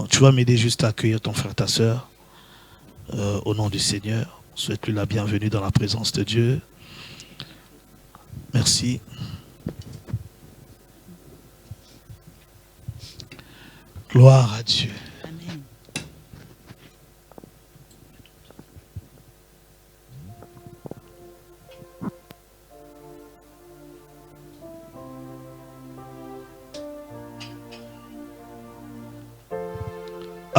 Tu vas m'aider juste à accueillir ton frère, ta soeur, au nom du Seigneur. Souhaite-lui la bienvenue dans la présence de Dieu. Merci. Gloire à Dieu. Amen.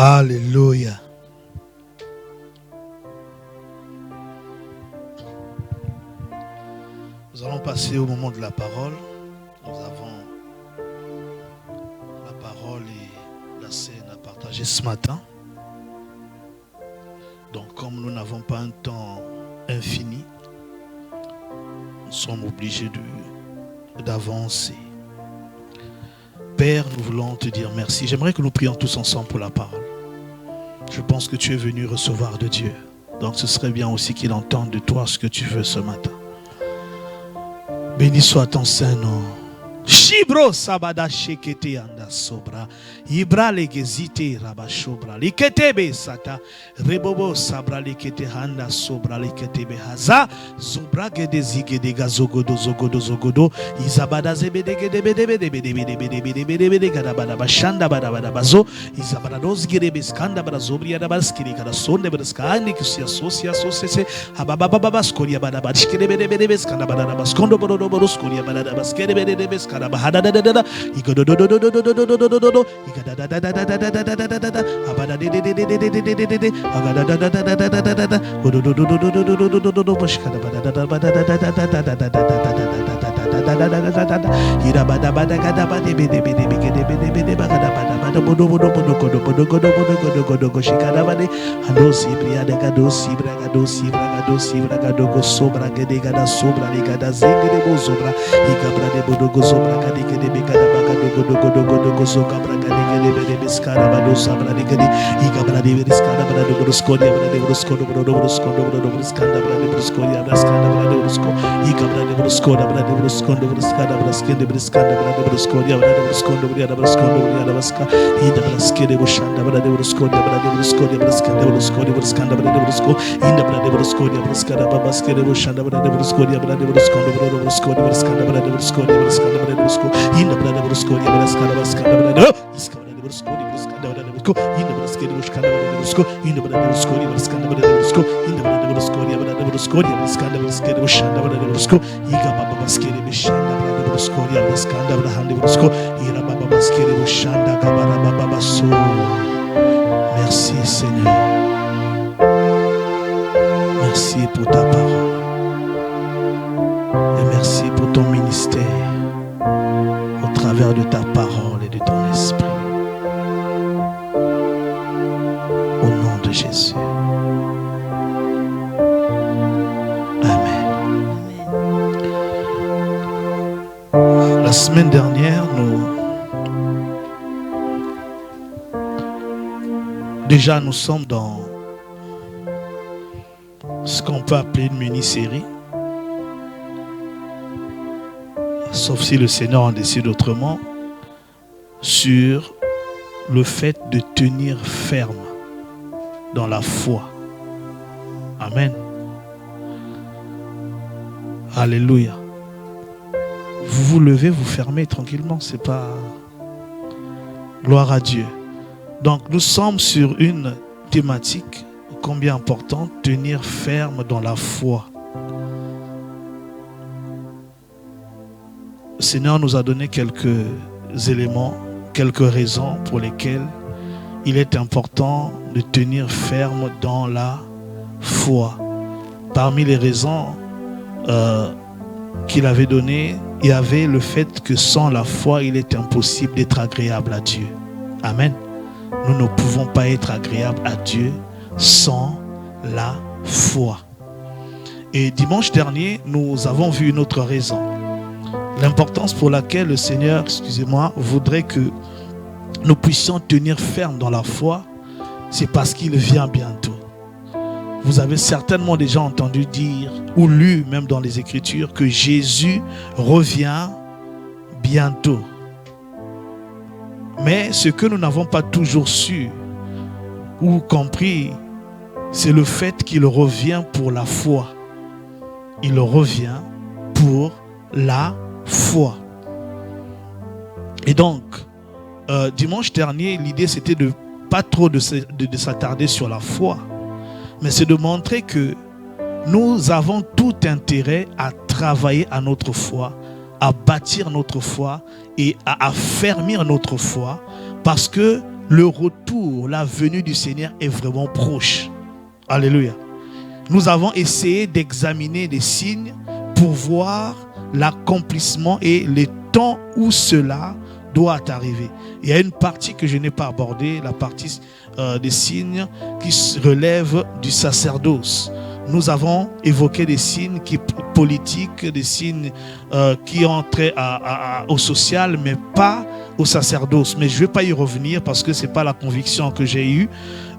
Alléluia. Nous allons passer au moment de la parole. Nous avons la parole et la scène à partager ce matin. Donc comme nous n'avons pas un temps infini, nous sommes obligés d'avancer. Père, nous voulons te dire merci. J'aimerais que nous prions tous ensemble pour la parole. Je pense que tu es venu recevoir de Dieu. Donc ce serait bien aussi qu'il entende de toi ce que tu veux ce matin. Béni soit ton Saint-Nom. Shibro sabada shekete anda sobra. Ibra legezite rabashobra. Liketebe sata. Rebobo sabra likete handa sobra liketebe haza. Zobra gede zigede gazogodo zogodo zogodo. Izabada zebede gede bede bede bede bede bede bede bede bede gada bada bashanda bada bada bazo. Izabada dos gede beskanda bada zobria da baskiri kada sonde bada skani kusia sosia sosese. Hababa baba skoria bada bashkede bede bede beskanda bada baskondo bodo bodo skoria bada baskede bede bede beskanda. Bahada da da da da, igodo do do do do do do do do do do do, igada da da da da da da da da da da da, abada de de de de de de de de de de, agada da da da da da da da da da, godo do do do do do do do do do do, bashkada bada da da bada da da da da da da da da da da da da, ira bada bada gada bade bede bede bede bede bede bagada bada bada bodo bodo bodo godo bodo godo bodo godo godo goshikada bade, ando sibria de gado sibra gado sibra gado sibra gado go sobra gede gada sobra de gada zingre bo sobra, igabra de bodo go sobra. Gadi gadi begada bagado godo godo godo gozo kabra gadi gadi bede beskara bado sabra de gadi igabra de beskara bado godo skodia bado de skodo bado skodo bado beskanda bado skodia beskanda bado sko igabra de skoda bado skodo beskada bado skende beskanda bado skodia bado skodo bado skodo bado baska ida bado skede boshanda bado skodia bado skodia beskanda bado skodia beskanda bado sko inda bado skodia beskada baba skede boshanda bado skodia bado skodo bado skodia beskanda bado skodia beskanda bado in the blood of the school, you must kind of a scandal. He's coming to the school, you must kind of in the blood of the school, in the blood of the school, you must kind of the school, in the blood of the school, you must kind of the school, the school, he got Baba Skiri, Shanda, the school, you must kind of the hand of the school, he got Baba Skiri, Shanda, Kabara Baba So. Merci Seigneur. Merci pour ta parole. Et merci pour ton ministère. Au travers de ta parole et de ton esprit. Au nom de Jésus. Amen. La semaine dernière, nous sommes dans ce qu'on peut appeler une mini-série. Sauf si le Seigneur en décide autrement, sur le fait de tenir ferme dans la foi. Amen. Alléluia. Vous vous levez, vous fermez tranquillement, c'est pas... Gloire à Dieu. Donc nous sommes sur une thématique combien importante, tenir ferme dans la foi. Le Seigneur nous a donné quelques éléments, quelques raisons pour lesquelles il est important de tenir ferme dans la foi. Parmi les raisons qu'il avait données, il y avait le fait que sans la foi, il est impossible d'être agréable à Dieu. Amen. Nous ne pouvons pas être agréables à Dieu sans la foi. Et dimanche dernier, nous avons vu une autre raison. L'importance pour laquelle le Seigneur, voudrait que nous puissions tenir ferme dans la foi, c'est parce qu'il vient bientôt. Vous avez certainement déjà entendu dire, ou lu même dans les Écritures, que Jésus revient bientôt. Mais ce que nous n'avons pas toujours su ou compris, c'est le fait qu'il revient pour la foi. Il revient pour la foi. Et donc, dimanche dernier, l'idée c'était de pas trop de s'attarder sur la foi, mais c'est de montrer que nous avons tout intérêt à travailler à notre foi, à bâtir notre foi et à affermir notre foi, parce que le retour, la venue du Seigneur est vraiment proche. Alléluia. Nous avons essayé d'examiner des signes pour voir l'accomplissement et les temps où cela doit arriver. Il y a une partie que je n'ai pas abordée, la partie des signes qui relèvent du sacerdoce. Nous avons évoqué des signes politiques, des signes qui ont trait au social, mais pas au sacerdoce. Mais je ne vais pas y revenir parce que ce n'est pas la conviction que j'ai eue.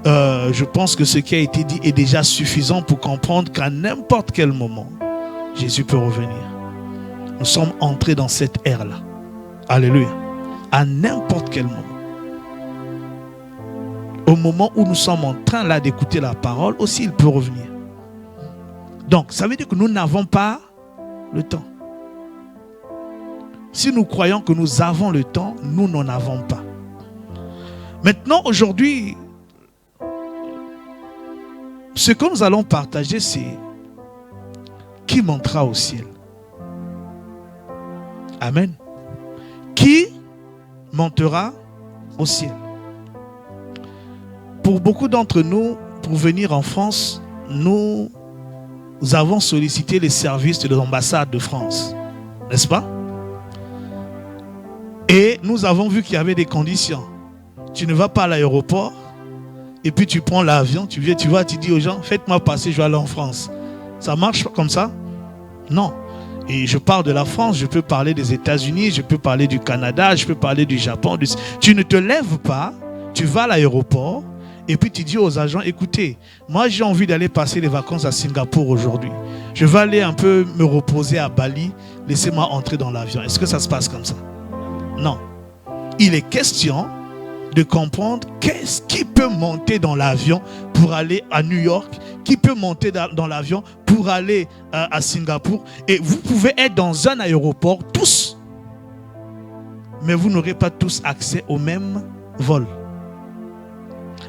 Je pense que ce qui a été dit est déjà suffisant pour comprendre qu'à n'importe quel moment, Jésus peut revenir. Nous sommes entrés dans cette ère-là. Alléluia. À n'importe quel moment. Au moment où nous sommes en train là d'écouter la parole, aussi il peut revenir. Donc, ça veut dire que nous n'avons pas le temps. Si nous croyons que nous avons le temps, nous n'en avons pas. Maintenant, aujourd'hui, ce que nous allons partager, c'est qui montera au ciel. Amen. Qui montera au ciel. Pour beaucoup d'entre nous, pour venir en France, nous avons sollicité les services de l'ambassade de France, n'est-ce pas? Et nous avons vu qu'il y avait des conditions. Tu ne vas pas à l'aéroport et puis tu prends l'avion, tu viens, tu dis aux gens, faites-moi passer, je vais aller en France. Ça marche comme ça? Non. Et je parle de la France, je peux parler des États-Unis, je peux parler du Canada, je peux parler du Japon. Tu ne te lèves pas, tu vas à l'aéroport et puis tu dis aux agents, écoutez, moi j'ai envie d'aller passer les vacances à Singapour aujourd'hui. Je vais aller un peu me reposer à Bali, laissez-moi entrer dans l'avion. Est-ce que ça se passe comme ça? Non. Il est question de comprendre qu'est-ce qui peut monter dans l'avion pour aller à New York, qui peut monter dans l'avion pour aller à Singapour. Et vous pouvez être dans un aéroport tous, mais vous n'aurez pas tous accès au même vol.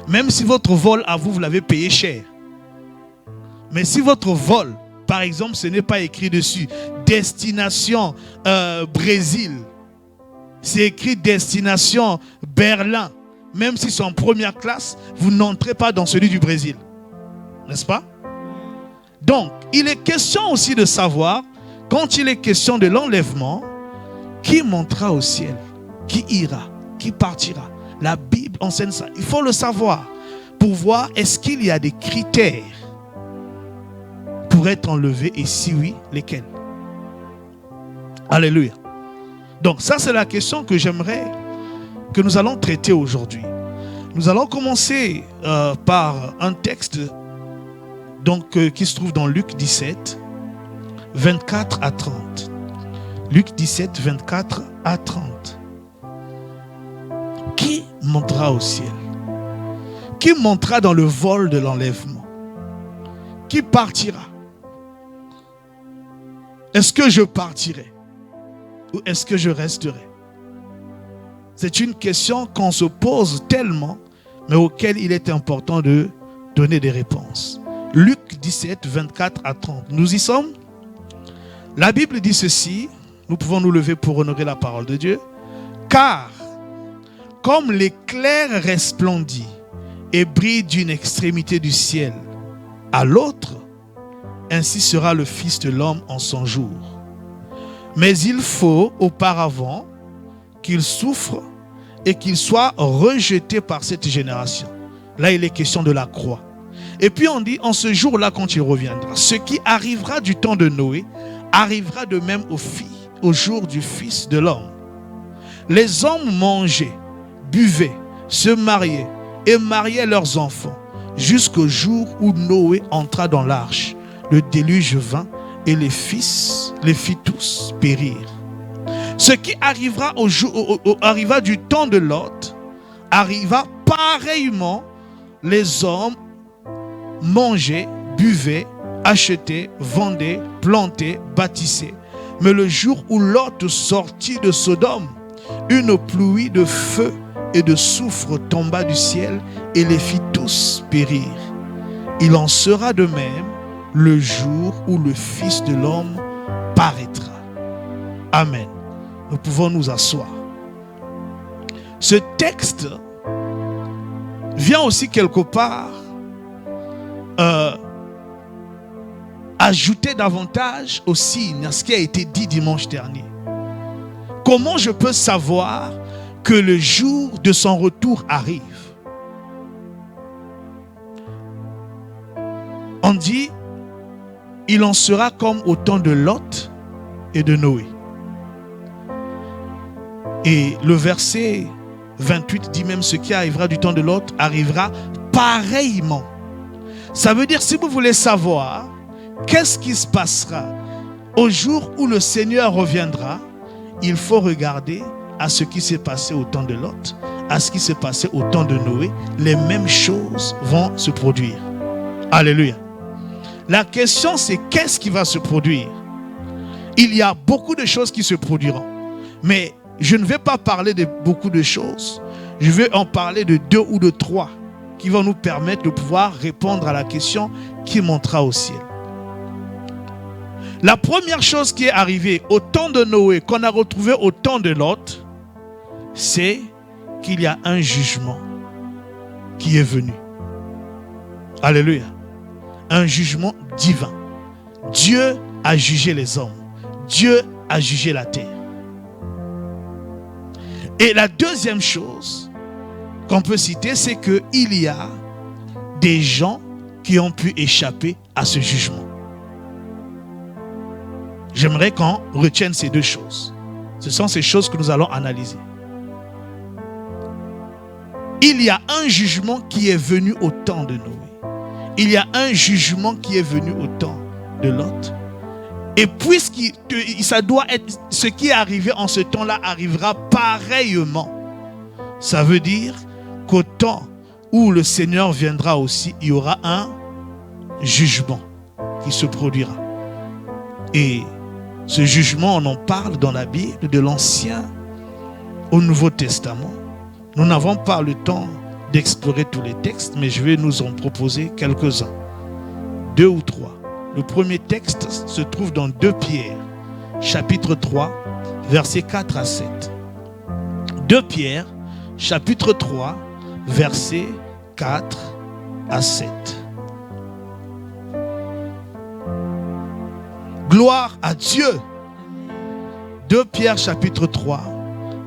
Même si votre vol à vous, vous l'avez payé cher. Mais si votre vol, par exemple, ce n'est pas écrit dessus destination Brésil, c'est écrit destination Berlin, même si c'est en première classe, vous n'entrez pas dans celui du Brésil. N'est-ce pas? Donc, il est question aussi de savoir, quand il est question de l'enlèvement, qui montera au ciel, qui ira, qui partira. La Bible enseigne ça. Il faut le savoir pour voir est-ce qu'il y a des critères pour être enlevé et si oui, lesquels. Alléluia. Donc ça c'est la question que j'aimerais que nous allons traiter aujourd'hui. Nous allons commencer par un texte qui se trouve dans Luc 17, 24 à 30. Luc 17, 24 à 30. Qui montera au ciel? Qui montera dans le vol de l'enlèvement? Qui partira? Est-ce que je partirai? Ou est-ce que je resterai? C'est une question qu'on se pose tellement, mais auquel il est important de donner des réponses. Luc 17, 24 à 30. Nous y sommes? La Bible dit ceci. Nous pouvons nous lever pour honorer la parole de Dieu. Car, comme l'éclair resplendit et brille d'une extrémité du ciel à l'autre, ainsi sera le Fils de l'homme en son jour. Mais il faut auparavant qu'il souffre et qu'il soit rejeté par cette génération. Là, il est question de la croix. Et puis on dit, en ce jour-là, quand il reviendra, ce qui arrivera du temps de Noé arrivera de même au jour du Fils de l'homme. Les hommes mangeaient, buvaient, se mariaient et mariaient leurs enfants jusqu'au jour où Noé entra dans l'arche. Le déluge vint et les fit tous périr. Ce qui arrivera arriva du temps de Lot, arriva pareillement. Les hommes mangeaient, buvaient, achetaient, vendaient, plantaient, bâtissaient. Mais le jour où Lot sortit de Sodome, une pluie de feu et de soufre tomba du ciel et les fit tous périr. Il en sera de même le jour où le Fils de l'homme paraîtra. Amen. Nous pouvons nous asseoir. Ce texte vient aussi quelque part ajouter davantage au signe à ce qui a été dit dimanche dernier. Comment je peux savoir que le jour de son retour arrive? On dit, il en sera comme au temps de Lot et de Noé. Et le verset 28 dit même, ce qui arrivera du temps de Lot arrivera pareillement. Ça veut dire, si vous voulez savoir qu'est-ce qui se passera au jour où le Seigneur reviendra, il faut regarder à ce qui s'est passé au temps de Lot, à ce qui s'est passé au temps de Noé. Les mêmes choses vont se produire. Alléluia. La question, c'est qu'est-ce qui va se produire? Il y a beaucoup de choses qui se produiront. Mais je ne vais pas parler de beaucoup de choses. Je vais en parler de 2 ou de 3 qui vont nous permettre de pouvoir répondre à la question qui montera au ciel. La première chose qui est arrivée au temps de Noé, qu'on a retrouvé au temps de Lot, c'est qu'il y a un jugement qui est venu. Alléluia. Un jugement divin. Dieu a jugé les hommes. Dieu a jugé la terre. Et la deuxième chose qu'on peut citer, c'est qu'il y a des gens qui ont pu échapper à ce jugement. J'aimerais qu'on retienne ces 2 choses. Ce sont ces choses que nous allons analyser. Il y a un jugement qui est venu au temps de Noé. Il y a un jugement qui est venu au temps de Lot. Et puisque ça doit être, ce qui est arrivé en ce temps-là arrivera pareillement. Ça veut dire qu'au temps où le Seigneur viendra aussi, il y aura un jugement qui se produira. Et ce jugement, on en parle dans la Bible, de l'Ancien au Nouveau Testament. Nous n'avons pas le temps d'explorer tous les textes, mais je vais nous en proposer quelques-uns. 2 ou 3. Le premier texte se trouve dans 2 Pierre, chapitre 3, versets 4 à 7. 2 Pierre, chapitre 3, versets 4 à 7. Gloire à Dieu. 2 Pierre, chapitre 3,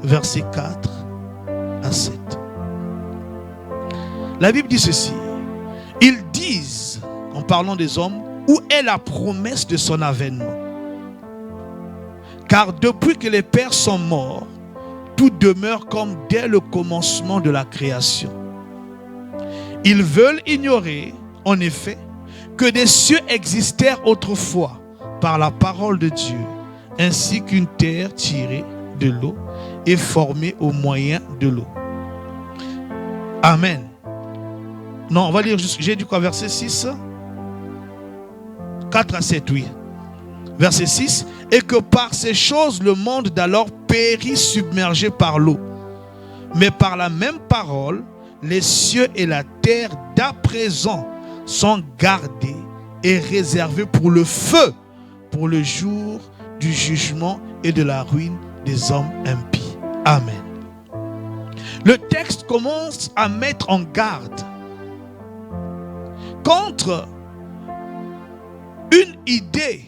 versets 4 à 7. La Bible dit ceci. Ils disent, en parlant des hommes, où est la promesse de son avènement? Car depuis que les pères sont morts, tout demeure comme dès le commencement de la création. Ils veulent ignorer, en effet, que des cieux existèrent autrefois par la parole de Dieu, ainsi qu'une terre tirée de l'eau et formée au moyen de l'eau. Amen. Non, on va lire juste, j'ai dit quoi, verset 6? 4 à 7, oui. Verset 6. Et que par ces choses, le monde d'alors périt submergé par l'eau. Mais par la même parole, les cieux et la terre d'à présent sont gardés et réservés pour le feu, pour le jour du jugement et de la ruine des hommes impies. Amen. Le texte commence à mettre en garde contre une idée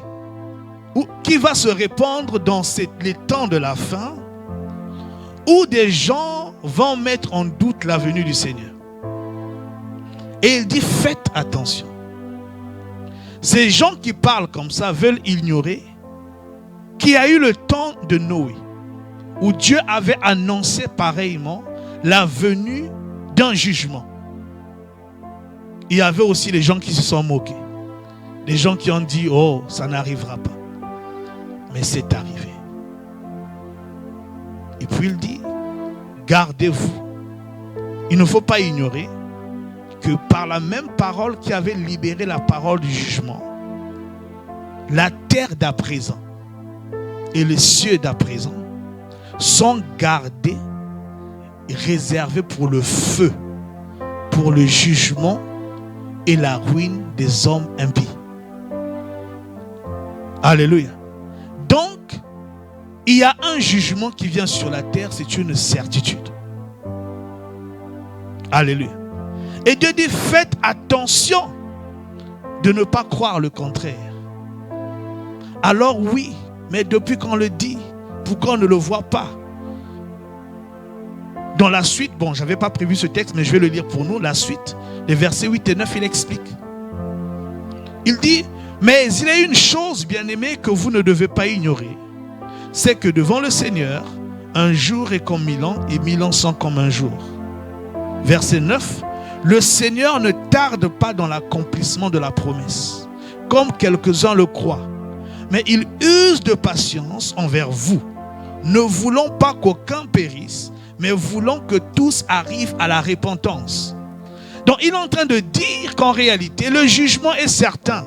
qui va se répandre dans les temps de la fin, où des gens vont mettre en doute la venue du Seigneur. Et il dit, faites attention. Ces gens qui parlent comme ça veulent ignorer qu'il y a eu le temps de Noé, où Dieu avait annoncé pareillement la venue d'un jugement. Il y avait aussi les gens qui se sont moqués. Les gens qui ont dit, oh, ça n'arrivera pas. Mais c'est arrivé. Et puis il dit, gardez-vous. Il ne faut pas ignorer que par la même parole qui avait libéré la parole du jugement, la terre d'à présent et les cieux d'à présent sont gardés et réservés pour le feu, pour le jugement et la ruine des hommes impies. Alléluia. Donc, il y a un jugement qui vient sur la terre, c'est une certitude. Alléluia. Et Dieu dit, faites attention de ne pas croire le contraire. Alors oui, mais depuis qu'on le dit, pourquoi on ne le voit pas? Dans la suite, bon, je n'avais pas prévu ce texte, mais je vais le lire pour nous. La suite, les versets 8 et 9, il explique. Il dit, mais il y a une chose, bien-aimée, que vous ne devez pas ignorer. C'est que devant le Seigneur, un jour est comme 1000 ans et 1000 ans sont comme un jour. Verset 9, le Seigneur ne tarde pas dans l'accomplissement de la promesse, comme quelques-uns le croient. Mais il use de patience envers vous, ne voulant pas qu'aucun périsse, mais voulant que tous arrivent à la repentance. Donc il est en train de dire qu'en réalité, le jugement est certain.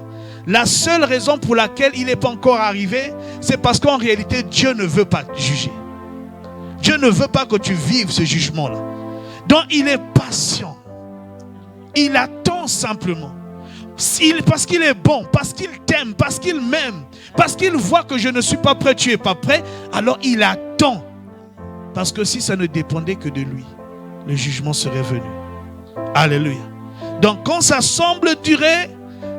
La seule raison pour laquelle il n'est pas encore arrivé, c'est parce qu'en réalité, Dieu ne veut pas te juger. Dieu ne veut pas que tu vives ce jugement-là. Donc il est patient. Il attend simplement. Parce qu'il est bon, parce qu'il t'aime, parce qu'il m'aime, parce qu'il voit que je ne suis pas prêt, tu n'es pas prêt, alors il attend. Parce que si ça ne dépendait que de lui, le jugement serait venu. Alléluia. Donc quand ça semble durer,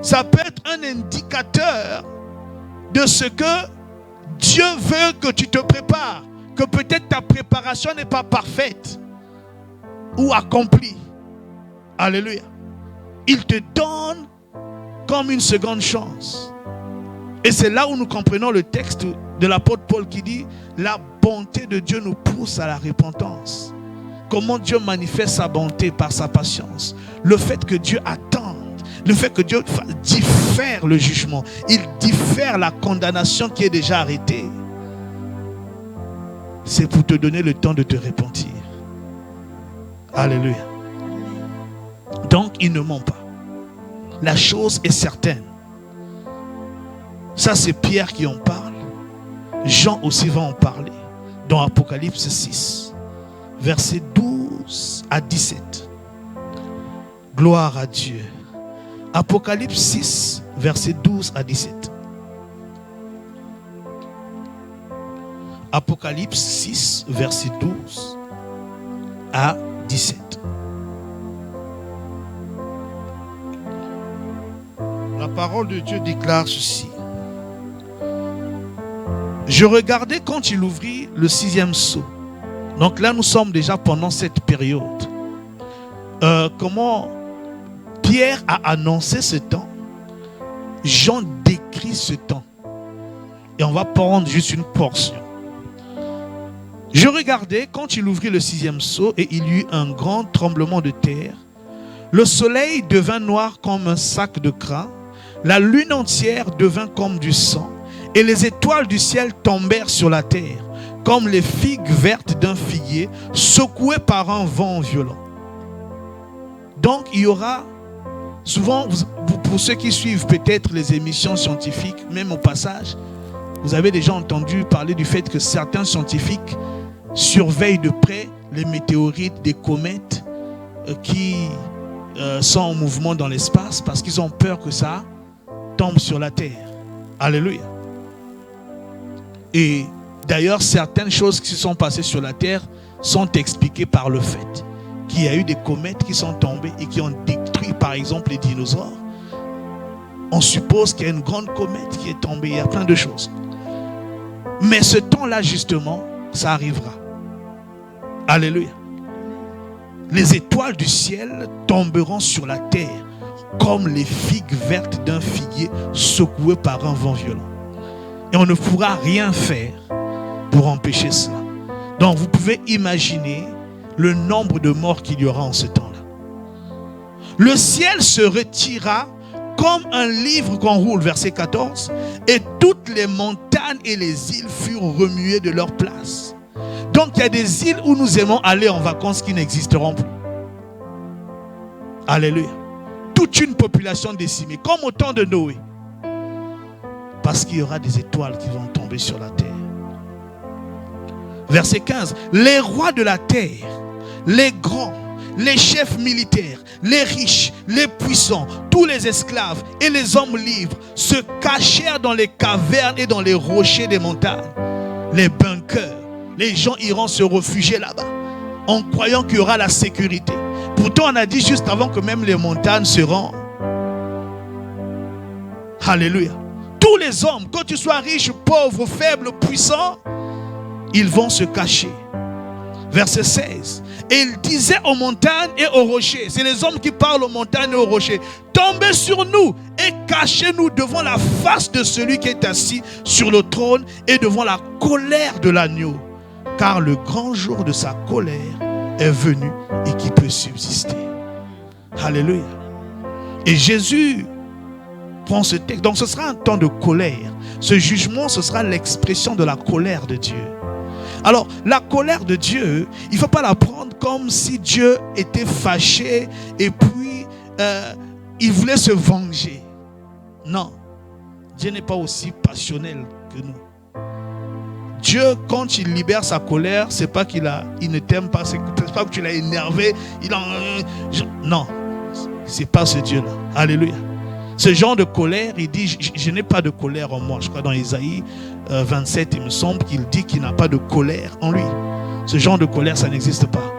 ça peut être un indicateur de ce que Dieu veut que tu te prépares. Que peut-être ta préparation n'est pas parfaite ou accomplie. Alléluia. Il te donne comme une seconde chance. Et c'est là où nous comprenons le texte de l'apôtre Paul qui dit la bonté de Dieu nous pousse à la repentance. Comment Dieu manifeste sa bonté par sa patience. Le fait que Dieu attende, le fait que Dieu diffère le jugement, il diffère la condamnation qui est déjà arrêtée. C'est pour te donner le temps de te repentir. Alléluia. Donc il ne ment pas. La chose est certaine. Ça c'est Pierre qui en parle. Jean aussi va en parler. Dans Apocalypse 6, versets 12 à 17. Gloire à Dieu. Apocalypse 6, versets 12 à 17. Apocalypse 6, verset 12 à 17. La parole de Dieu déclare ceci. Je regardais quand il ouvrit le 6e sceau. Donc là, nous sommes déjà pendant cette période. Comment Pierre a annoncé ce temps. Jean décrit ce temps. Et on va prendre juste une portion. Je regardais quand il ouvrit le 6e sceau et il y eut un grand tremblement de terre. Le soleil devint noir comme un sac de crin. La lune entière devint comme du sang. Et les étoiles du ciel tombèrent sur la terre, comme les figues vertes d'un figuier, secouées par un vent violent. Donc il y aura, souvent, pour ceux qui suivent peut-être les émissions scientifiques, même au passage, vous avez déjà entendu parler du fait que certains scientifiques surveillent de près les météorites, des comètes qui sont en mouvement dans l'espace parce qu'ils ont peur que ça tombe sur la terre. Alléluia. Et d'ailleurs, certaines choses qui se sont passées sur la terre sont expliquées par le fait qu'il y a eu des comètes qui sont tombées et qui ont détruit par exemple les dinosaures. On suppose qu'il y a une grande comète qui est tombée. Il y a plein de choses. Mais ce temps-là, justement, ça arrivera. Alléluia. Les étoiles du ciel tomberont sur la terre comme les figues vertes d'un figuier secouées par un vent violent. Et on ne pourra rien faire pour empêcher cela. Donc vous pouvez imaginer le nombre de morts qu'il y aura en ce temps-là. Le ciel se retira comme un livre qu'on roule, verset 14, et toutes les montagnes et les îles furent remuées de leur place. Donc Donc il y a des îles où nous aimons aller en vacances qui n'existeront plus. Alléluia. Toute une population décimée, comme au temps de Noé. Parce qu'il y aura des étoiles qui vont tomber sur la terre. Verset 15. Les rois de la terre, les grands, les chefs militaires, les riches, les puissants, tous les esclaves et les hommes libres se cachèrent dans les cavernes et dans les rochers des montagnes. Les bunkers, les gens iront se réfugier là-bas en croyant qu'il y aura la sécurité. Pourtant, on a dit juste avant que même les montagnes seront. Alléluia. Tous les hommes, que tu sois riche, pauvre, faible, puissant, ils vont se cacher. Verset 16. Et il disait aux montagnes et aux rochers, c'est les hommes qui parlent aux montagnes et aux rochers, tombez sur nous et cachez-nous devant la face de celui qui est assis sur le trône et devant la colère de l'agneau. Car le grand jour de sa colère est venu et qui peut subsister. Alléluia. Et Jésus prend ce texte. Donc ce sera un temps de colère. Ce jugement, ce sera l'expression de la colère de Dieu. Alors, la colère de Dieu, il ne faut pas la prendre comme si Dieu était fâché et puis il voulait se venger. Non, Dieu n'est pas aussi passionnel que nous. Dieu, quand il libère sa colère, c'est pas qu'il ne t'aime pas, c'est pas que tu l'as énervé. Non, c'est pas ce Dieu-là. Alléluia. Ce genre de colère, il dit, je n'ai pas de colère en moi. Je crois dans Isaïe 27, il me semble qu'il dit qu'il n'a pas de colère en lui. Ce genre de colère, ça n'existe pas.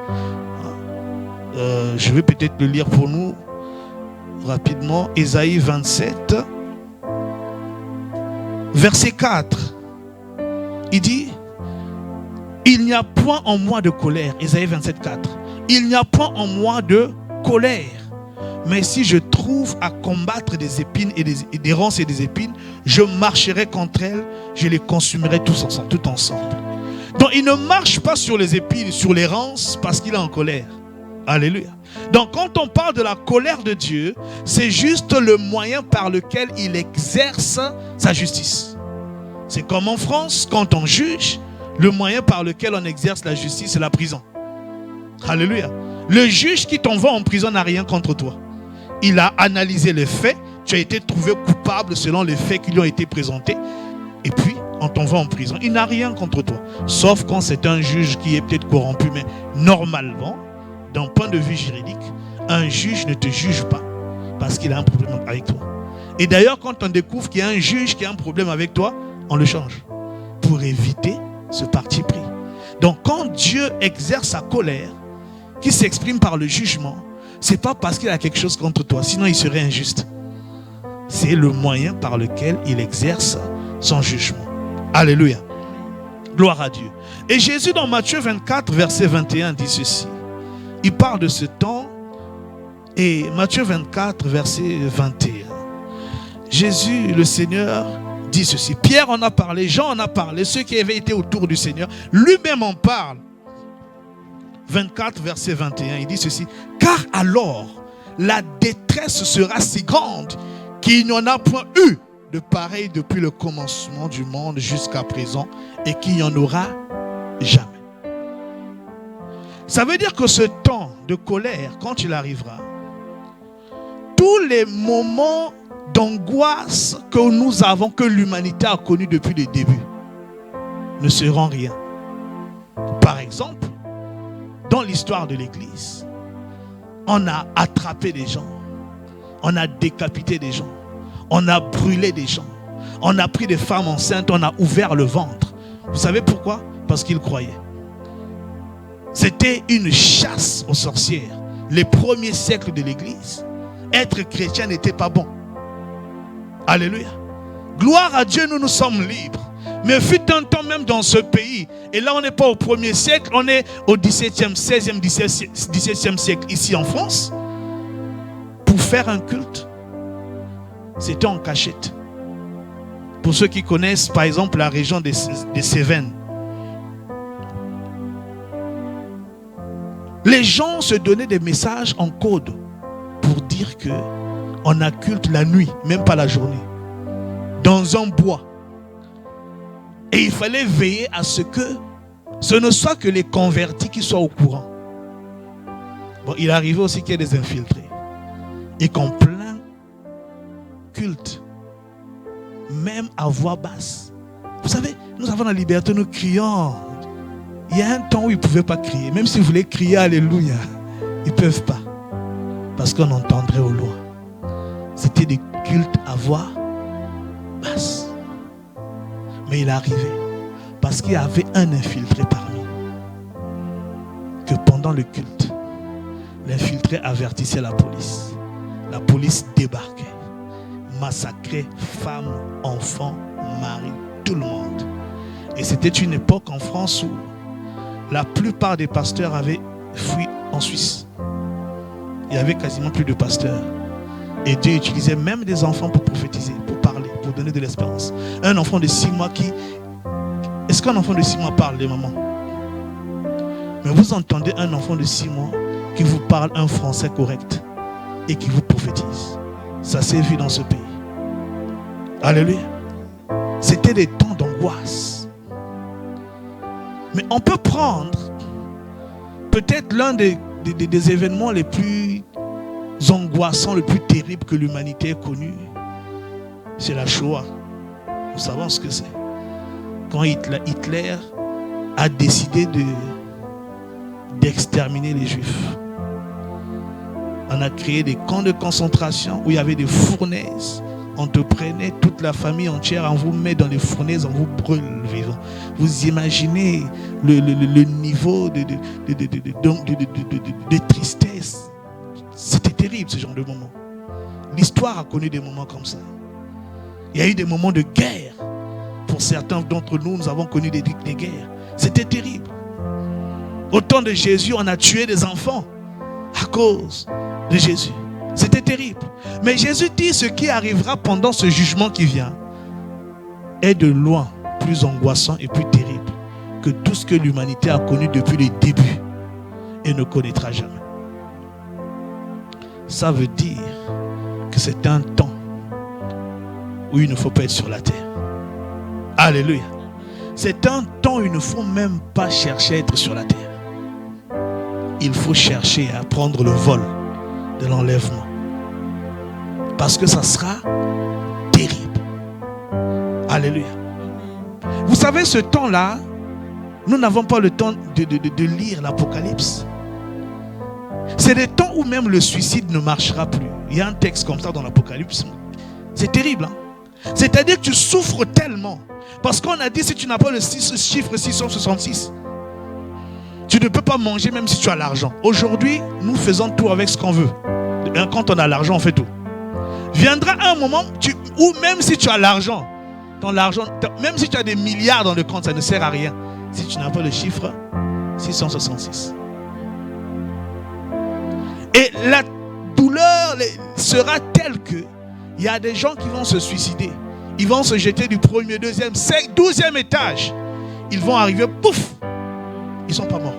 Je vais peut-être le lire pour nous rapidement. Isaïe 27, verset 4. Il dit, il n'y a point en moi de colère. Isaïe 27, 4. Il n'y a point en moi de colère. Mais si je trouve à combattre des épines et des ronces et des épines, je marcherai contre elles, je les consumerai tous ensemble, tout ensemble. Donc il ne marche pas sur les épines, sur les ronces, parce qu'il est en colère. Alléluia. Donc quand on parle de la colère de Dieu, c'est juste le moyen par lequel il exerce sa justice. C'est comme en France, quand on juge, le moyen par lequel on exerce la justice, c'est la prison. Alléluia. Le juge qui t'envoie en prison n'a rien contre toi. Il a analysé les faits, tu as été trouvé coupable selon les faits qui lui ont été présentés, et puis on t'envoie en prison. Il n'a rien contre toi, sauf quand c'est un juge qui est peut-être corrompu, mais normalement, d'un point de vue juridique, un juge ne te juge pas parce qu'il a un problème avec toi. Et d'ailleurs, quand on découvre qu'il y a un juge qui a un problème avec toi, on le change pour éviter ce parti pris. Donc quand Dieu exerce sa colère, qui s'exprime par le jugement, c'est pas parce qu'il a quelque chose contre toi, sinon il serait injuste. C'est le moyen par lequel il exerce son jugement. Alléluia. Gloire à Dieu. Et Jésus dans Matthieu 24, verset 21 dit ceci. Il parle de ce temps. Et Matthieu 24, verset 21. Jésus, le Seigneur, dit ceci. Pierre en a parlé, Jean en a parlé, ceux qui avaient été autour du Seigneur, lui-même en parle. 24, verset 21, il dit ceci. Car alors, la détresse sera si grande qu'il n'y en a point eu de pareil depuis le commencement du monde jusqu'à présent et qu'il n'y en aura jamais. Ça veut dire que ce temps de colère, quand il arrivera, tous les moments d'angoisse que nous avons, que l'humanité a connu depuis le début, ne seront rien. Par exemple, dans l'histoire de l'Église, on a attrapé des gens, on a décapité des gens, on a brûlé des gens, on a pris des femmes enceintes, on a ouvert le ventre. Vous savez pourquoi? Parce qu'ils croyaient. C'était une chasse aux sorcières. Les premiers siècles de l'Église, être chrétien n'était pas bon. Alléluia. Gloire à Dieu, nous sommes libres. Mais fut un temps même dans ce pays, et là on n'est pas au 1er siècle, on est au 17e, 16e, 17e siècle ici en France. Pour faire un culte, c'était en cachette. Pour ceux qui connaissent par exemple la région des Cévennes, les gens se donnaient des messages en code pour dire que on a culte la nuit, même pas la journée, dans un bois. Et il fallait veiller à ce que ce ne soit que les convertis qui soient au courant. Bon, il arrivait aussi qu'il y ait des infiltrés. Et qu'en plein culte, même à voix basse. Vous savez, nous avons la liberté, nous crions. Il y a un temps où ils ne pouvaient pas crier. Même s'ils voulaient crier Alléluia, ils ne peuvent pas. Parce qu'on entendrait au loin. C'était des cultes à voix basse. Mais il arrivait. Parce qu'il y avait un infiltré parmi. Que pendant le culte, l'infiltré avertissait la police. La police débarquait. Massacrait femmes, enfants, maris, tout le monde. Et c'était une époque en France où la plupart des pasteurs avaient fui en Suisse. Il y avait quasiment plus de pasteurs. Et Dieu utilisait même des enfants pour prophétiser, pour parler, pour donner de l'espérance. Un enfant de 6 mois qui... Est-ce qu'un enfant de 6 mois parle, les mamans? Mais vous entendez un enfant de 6 mois qui vous parle un français correct et qui vous prophétise. Ça s'est vu dans ce pays. Alléluia. C'était des temps d'angoisse. Mais on peut prendre peut-être l'un des événements les plus angoissants, les plus terribles que l'humanité ait connu. C'est la Shoah. Nous savons ce que c'est. Quand Hitler a décidé d'exterminer les Juifs. On a créé des camps de concentration où il y avait des fournaises. On te prenait toute la famille entière, on vous met dans les fournaises, on vous brûle vivant. Vous imaginez le niveau de tristesse. C'était terrible ce genre de moment. L'histoire a connu des moments comme ça. Il y a eu des moments de guerre. Pour certains d'entre nous, nous avons connu des guerres. C'était terrible. Au temps de Jésus, on a tué des enfants à cause de Jésus. C'était terrible. Mais Jésus dit ce qui arrivera pendant ce jugement qui vient est de loin plus angoissant et plus terrible que tout ce que l'humanité a connu depuis les débuts et ne connaîtra jamais. Ça veut dire que c'est un temps où il ne faut pas être sur la terre. Alléluia. C'est un temps où il ne faut même pas chercher à être sur la terre. Il faut chercher à prendre le vol de l'enlèvement. Parce que ça sera terrible. Alléluia. Vous savez, ce temps-là, nous n'avons pas le temps de lire l'Apocalypse. C'est des temps où même le suicide ne marchera plus. Il y a un texte comme ça dans l'Apocalypse. C'est terrible. Hein? C'est-à-dire que tu souffres tellement. Parce qu'on a dit, si tu n'as pas le chiffre 666, tu ne peux pas manger même si tu as l'argent. Aujourd'hui, nous faisons tout avec ce qu'on veut. Quand on a l'argent, on fait tout. Viendra un moment où même si tu as l'argent, même si tu as des milliards dans le compte, ça ne sert à rien si tu n'as pas le chiffre 666. Et la douleur sera telle que il y a des gens qui vont se suicider. Ils vont se jeter du 1er, 2e, 12e étage. Ils vont arriver, pouf, ils ne sont pas morts.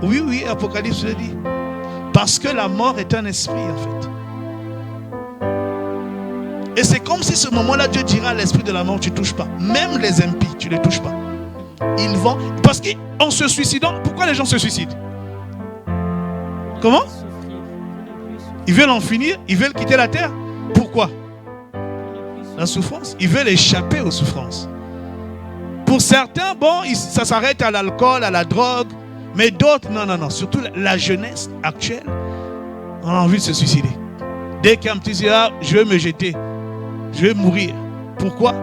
Oui, Apocalypse le dit. Parce que la mort est un esprit en fait. Et c'est comme si ce moment-là, Dieu dira à l'esprit de la mort, tu ne touches pas. Même les impies, tu ne les touches pas. Ils vont... Parce qu'en se suicidant, pourquoi les gens se suicident? Comment? Ils veulent en finir, ils veulent quitter la terre. Pourquoi? La souffrance. Ils veulent échapper aux souffrances. Pour certains, bon, ça s'arrête à l'alcool, à la drogue. Mais d'autres, non. Surtout la jeunesse actuelle, on a envie de se suicider. Dès qu'un petit dit, je vais me jeter, je vais mourir. Pourquoi?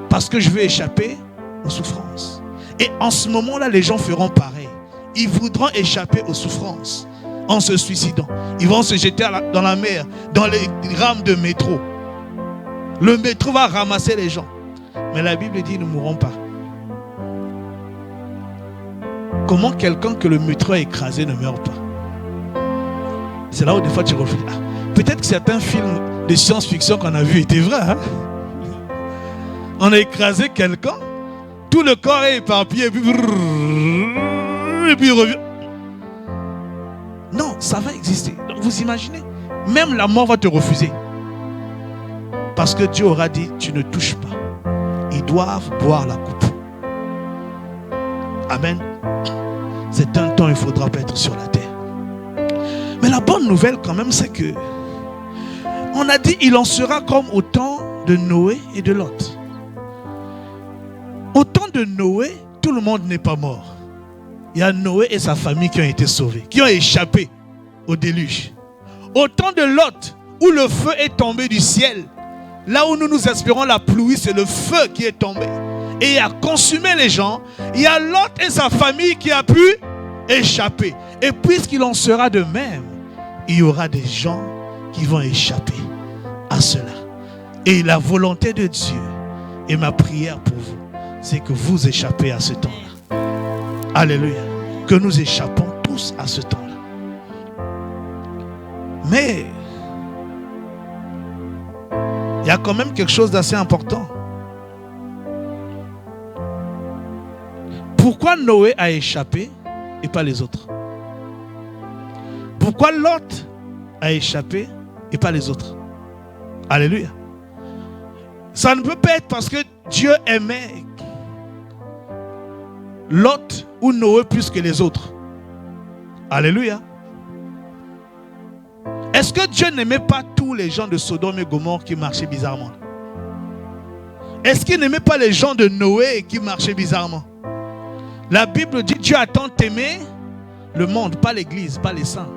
Parce que je veux échapper aux souffrances. Et en ce moment-là, les gens feront pareil. Ils voudront échapper aux souffrances en se suicidant. Ils vont se jeter dans la mer, dans les rames de métro. Le métro va ramasser les gens. Mais la Bible dit, ils ne mourront pas. Comment quelqu'un que le métro a écrasé ne meurt pas? C'est là où des fois tu réfléchis. Peut-être que certains films de science-fiction qu'on a vus étaient vrais. Hein? On a écrasé quelqu'un, tout le corps est éparpillé et puis il revient. Non, ça va exister. Donc vous imaginez, même la mort va te refuser. Parce que Dieu aura dit, tu ne touches pas. Ils doivent boire la coupe. Amen. C'est un temps où il faudra pas être sur la terre. Mais la bonne nouvelle quand même, c'est que on a dit il en sera comme au temps de Noé et de Lot. Au temps de Noé, tout le monde n'est pas mort. Il y a Noé et sa famille qui ont été sauvés, qui ont échappé au déluge. Au temps de Lot, où le feu est tombé du ciel, là où nous espérons la pluie, c'est le feu qui est tombé et a consumé les gens. Il y a Lot et sa famille qui a pu échapper. Et puisqu'il en sera de même, il y aura des gens qui vont échapper à cela. Et la volonté de Dieu et ma prière pour vous, c'est que vous échappez à ce temps-là. Alléluia. Que nous échappons tous à ce temps-là. Mais il y a quand même quelque chose d'assez important. Pourquoi Noé a échappé et pas les autres? Pourquoi Lot a échappé et pas les autres? Alléluia. Ça ne peut pas être parce que Dieu aimait Lot ou Noé plus que les autres. Alléluia. Est-ce que Dieu n'aimait pas tous les gens de Sodome et Gomorrhe qui marchaient bizarrement? Est-ce qu'il n'aimait pas les gens de Noé qui marchaient bizarrement? La Bible dit Dieu a tant aimé le monde, pas l'église, pas les saints.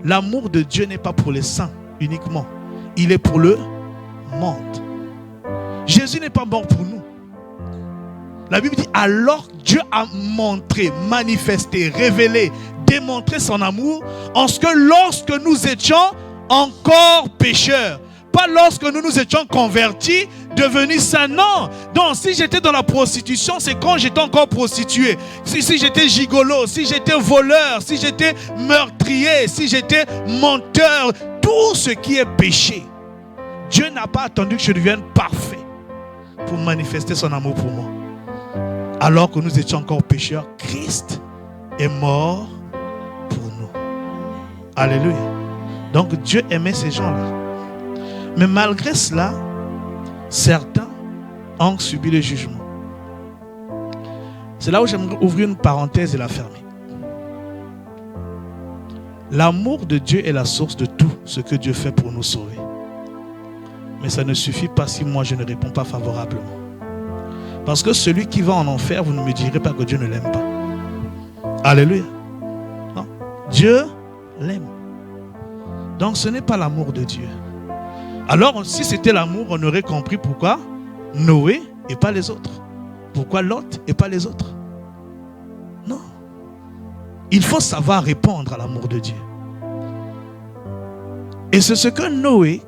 L'amour de Dieu n'est pas pour les saints uniquement. Il est pour le monde. Jésus n'est pas mort pour nous. La Bible dit alors Dieu a montré, manifesté, révélé, démontré son amour en ce que lorsque nous étions encore pécheurs, pas lorsque nous nous étions convertis, devenus saints, non. Donc si j'étais dans la prostitution, c'est quand j'étais encore prostitué. Si j'étais gigolo, si j'étais voleur, si j'étais meurtrier, si j'étais menteur, tout ce qui est péché, Dieu n'a pas attendu que je devienne parfait pour manifester son amour pour moi. Alors que nous étions encore pécheurs, Christ est mort pour nous. Alléluia. Donc Dieu aimait ces gens-là. Mais malgré cela, certains ont subi le jugement. C'est là où j'aimerais ouvrir une parenthèse et la fermer. L'amour de Dieu est la source de tout ce que Dieu fait pour nous sauver. Mais ça ne suffit pas si moi je ne réponds pas favorablement. Parce que celui qui va en enfer, vous ne me direz pas que Dieu ne l'aime pas. Alléluia. Non. Dieu l'aime. Donc ce n'est pas l'amour de Dieu. Alors si c'était l'amour, on aurait compris pourquoi Noé et pas les autres. Pourquoi Lot et pas les autres. Non. Il faut savoir répondre à l'amour de Dieu. Et c'est ce que Noé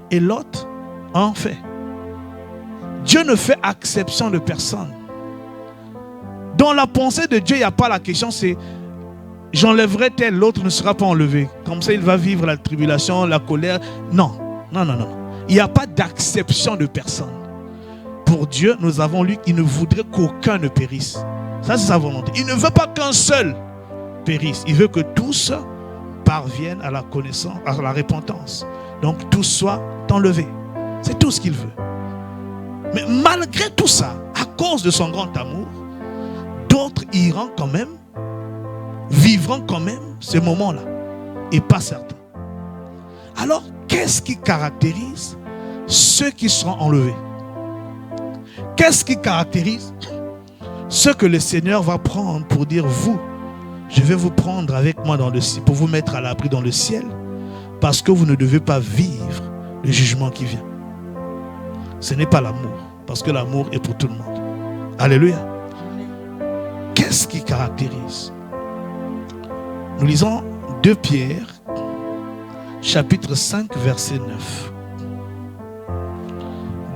et Lot ont fait. Dieu ne fait exception de personne. Dans la pensée de Dieu, il n'y a pas la question, c'est j'enlèverai tel, l'autre ne sera pas enlevé. Comme ça, il va vivre la tribulation, la colère. Non, non, non, non. Il n'y a pas d'acception de personne. Pour Dieu, nous avons lu qu'il ne voudrait qu'aucun ne périsse. Ça, c'est sa volonté. Il ne veut pas qu'un seul périsse. Il veut que tous parviennent à la connaissance, à la repentance. Donc, tous soient enlevés. C'est tout ce qu'il veut. Mais malgré tout ça, à cause de son grand amour, d'autres iront quand même, vivront quand même ces moments-là, et pas certains. Alors, qu'est-ce qui caractérise ceux qui seront enlevés? Qu'est-ce qui caractérise ceux que le Seigneur va prendre pour dire, vous, je vais vous prendre avec moi dans le ciel, pour vous mettre à l'abri dans le ciel, parce que vous ne devez pas vivre le jugement qui vient. Ce n'est pas l'amour, parce que l'amour est pour tout le monde. Alléluia. Qu'est-ce qui caractérise? Nous lisons 2 Pierre, chapitre 5, verset 9.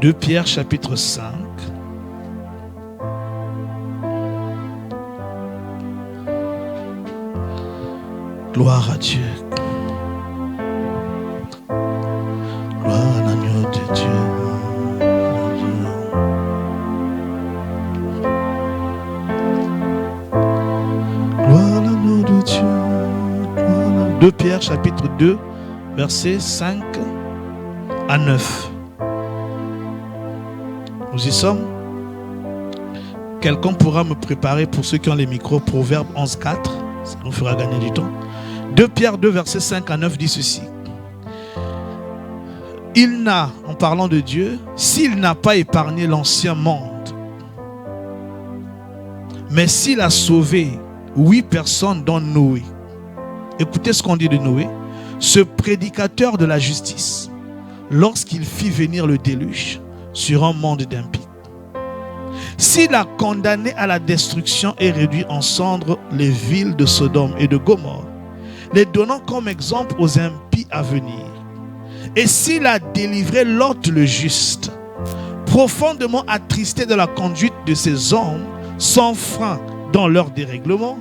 2 Pierre, chapitre 5. Gloire à Dieu. Gloire à l'agneau de Dieu. Gloire à l'agneau de Dieu. 2 Pierre chapitre 2, versets 5 à 9. Nous y sommes. Quelqu'un pourra me préparer, pour ceux qui ont les micros, Proverbe 11.4. Ça nous fera gagner du temps. 2 Pierre 2, versets 5 à 9 dit ceci. Il n'a, en parlant de Dieu, s'il n'a pas épargné l'ancien monde, mais s'il a sauvé 8 personnes dont Noé. Écoutez ce qu'on dit de Noé. Ce prédicateur de la justice, lorsqu'il fit venir le déluge sur un monde d'impies. S'il a condamné à la destruction et réduit en cendres les villes de Sodome et de Gomorrhe, les donnant comme exemple aux impies à venir, et s'il a délivré Lot le juste, profondément attristé de la conduite de ces hommes, sans frein dans leur dérèglement,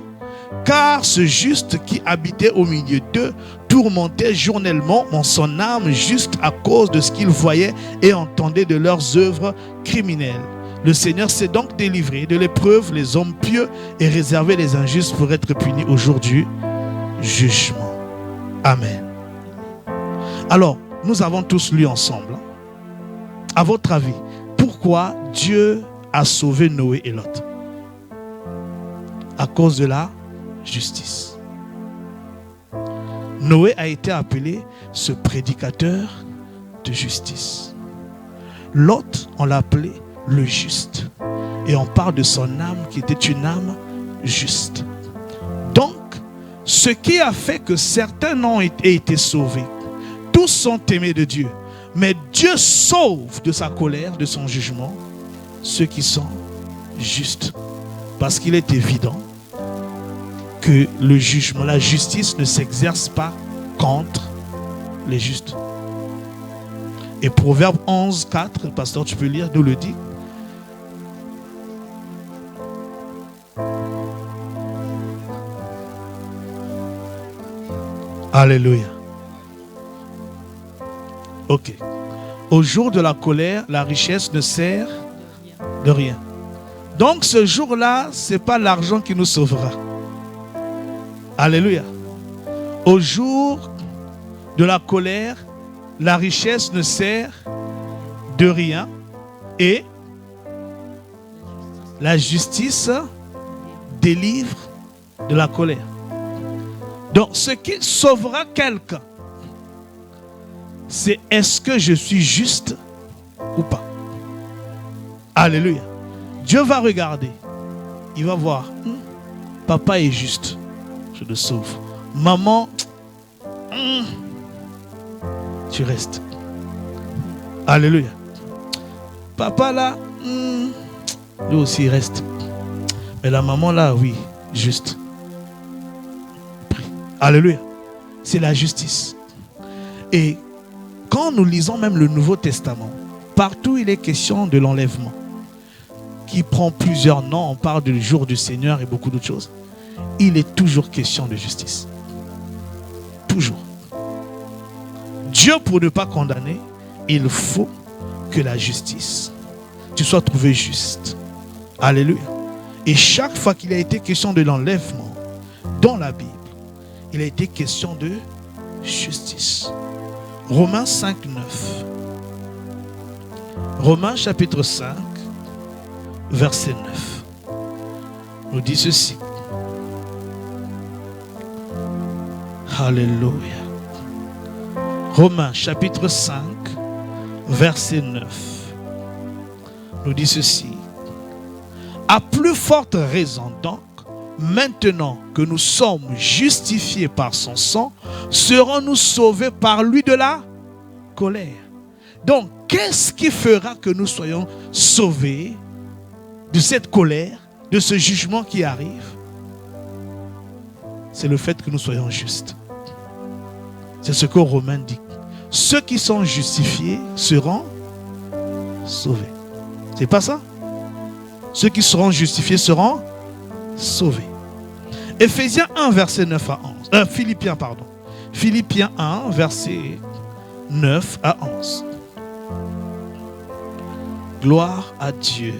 car ce juste qui habitait au milieu d'eux tourmentait journellement son âme juste à cause de ce qu'il voyait et entendait de leurs œuvres criminelles. Le Seigneur s'est donc délivré de l'épreuve les hommes pieux et réservé les injustes pour être punis au jour du jugement. Amen. Alors, nous avons tous lu ensemble. À votre avis, pourquoi Dieu a sauvé Noé et Lot? À cause de la justice. Noé a été appelé ce prédicateur de justice. Lot, on l'a appelé le juste. Et on parle de son âme qui était une âme juste. Donc, ce qui a fait que certains ont été sauvés, tous sont aimés de Dieu, mais Dieu sauve de sa colère, de son jugement, ceux qui sont justes. Parce qu'il est évident que le jugement, la justice ne s'exerce pas contre les justes. Et Proverbe 11.4, le pasteur, tu peux lire, nous le dit. Alléluia. Ok. Au jour de la colère, la richesse ne sert de rien. Donc ce jour-là, ce n'est pas l'argent qui nous sauvera. Alléluia. Au jour de la colère, la richesse ne sert de rien et la justice délivre de la colère. Donc ce qui sauvera quelqu'un, c'est est-ce que je suis juste ou pas. Alléluia. Dieu va regarder. Il va voir. Papa est juste. Je le sauve. Maman, tu restes. Alléluia. Papa là, lui aussi il reste. Mais la maman là, oui, juste. Alléluia. C'est la justice. Et quand nous lisons même le Nouveau Testament, partout il est question de l'enlèvement, qui prend plusieurs noms. On parle du jour du Seigneur et beaucoup d'autres choses. Il est toujours question de justice. Toujours. Dieu, pour ne pas condamner, il faut que la justice, tu sois trouvé juste. Alléluia. Et chaque fois qu'il a été question de l'enlèvement dans la Bible, il a été question de justice. Romains 5, 9. Romains chapitre 5, verset 9. Nous dit ceci. Alléluia. Romains chapitre 5, verset 9. Nous dit ceci. À plus forte raison donc, maintenant que nous sommes justifiés par son sang, serons-nous sauvés par lui de la colère. Donc, qu'est-ce qui fera que nous soyons sauvés de cette colère, de ce jugement qui arrive? C'est le fait que nous soyons justes. C'est ce que Romains dit. Ceux qui sont justifiés seront sauvés. C'est pas ça? Ceux qui seront justifiés seront sauvés. Éphésiens 1, verset 9 à 11. Philippiens, pardon. Philippiens 1, verset 9 à 11. Gloire à Dieu.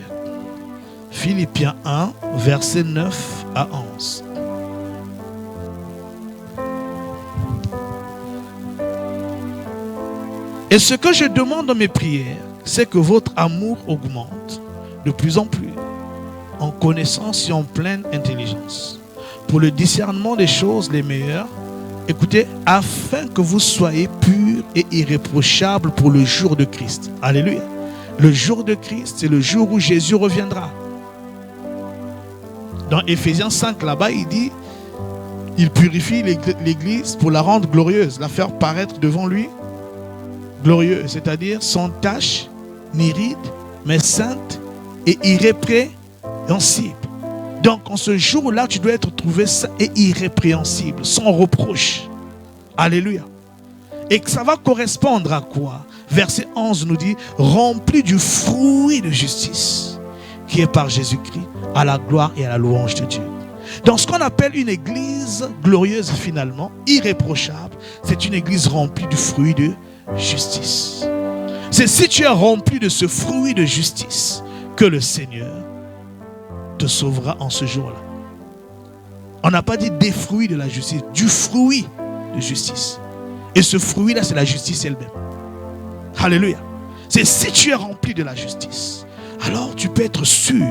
Philippiens 1, verset 9 à 11. Et ce que je demande dans mes prières, c'est que votre amour augmente de plus en plus en connaissance et en pleine intelligence, pour le discernement des choses les meilleures, écoutez, afin que vous soyez purs et irréprochables pour le jour de Christ. Alléluia. Le jour de Christ, c'est le jour où Jésus reviendra. Dans Éphésiens 5, là-bas, il dit, il purifie l'Église pour la rendre glorieuse, la faire paraître devant lui glorieuse, c'est-à-dire sans tache, ni ride, mais sainte et irrépréhensible. Donc, en ce jour-là, tu dois être trouvé saint et irrépréhensible, sans reproche. Alléluia. Et que ça va correspondre à quoi? Verset 11 nous dit, rempli du fruit de justice, qui est par Jésus-Christ, à la gloire et à la louange de Dieu. Dans ce qu'on appelle une église glorieuse finalement, irréprochable, c'est une église remplie du fruit de justice. C'est si tu es rempli de ce fruit de justice que le Seigneur te sauvera en ce jour-là. On n'a pas dit des fruits de la justice, du fruit de justice. Et ce fruit-là, c'est la justice elle-même. Alléluia. C'est si tu es rempli de la justice, alors tu peux être sûr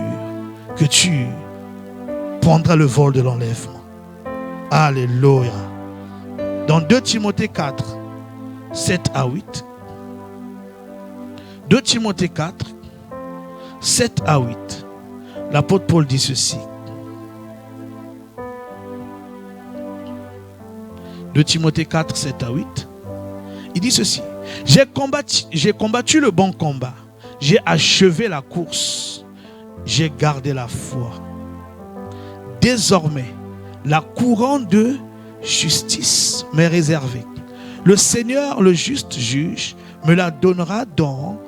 que tu prendras le vol de l'enlèvement. Alléluia. Dans 2 Timothée 4, 7 à 8. 2 Timothée 4, 7 à 8. L'apôtre Paul dit ceci. 2 Timothée 4, 7 à 8. Il dit ceci. J'ai combattu le bon combat. J'ai achevé la course. J'ai gardé la foi. Désormais, la couronne de justice m'est réservée. Le Seigneur, le juste juge, me la donnera dans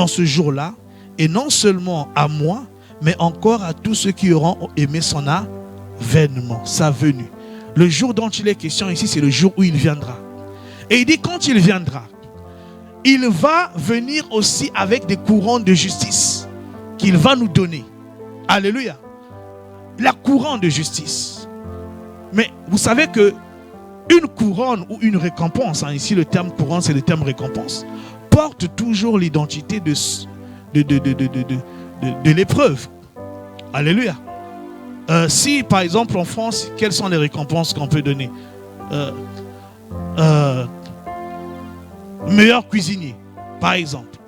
ce jour-là, et non seulement à moi, mais encore à tous ceux qui auront aimé son avènement, sa venue. Le jour dont il est question ici, c'est le jour où il viendra. Et il dit, quand il viendra, il va venir aussi avec des couronnes de justice qu'il va nous donner. Alléluia. La couronne de justice. Mais vous savez que une couronne ou une récompense, ici le terme couronne, c'est le terme récompense, porte toujours l'identité de l'épreuve. Alléluia. Si par exemple en France, quelles sont les récompenses qu'on peut donner? Meilleur cuisinier, par exemple.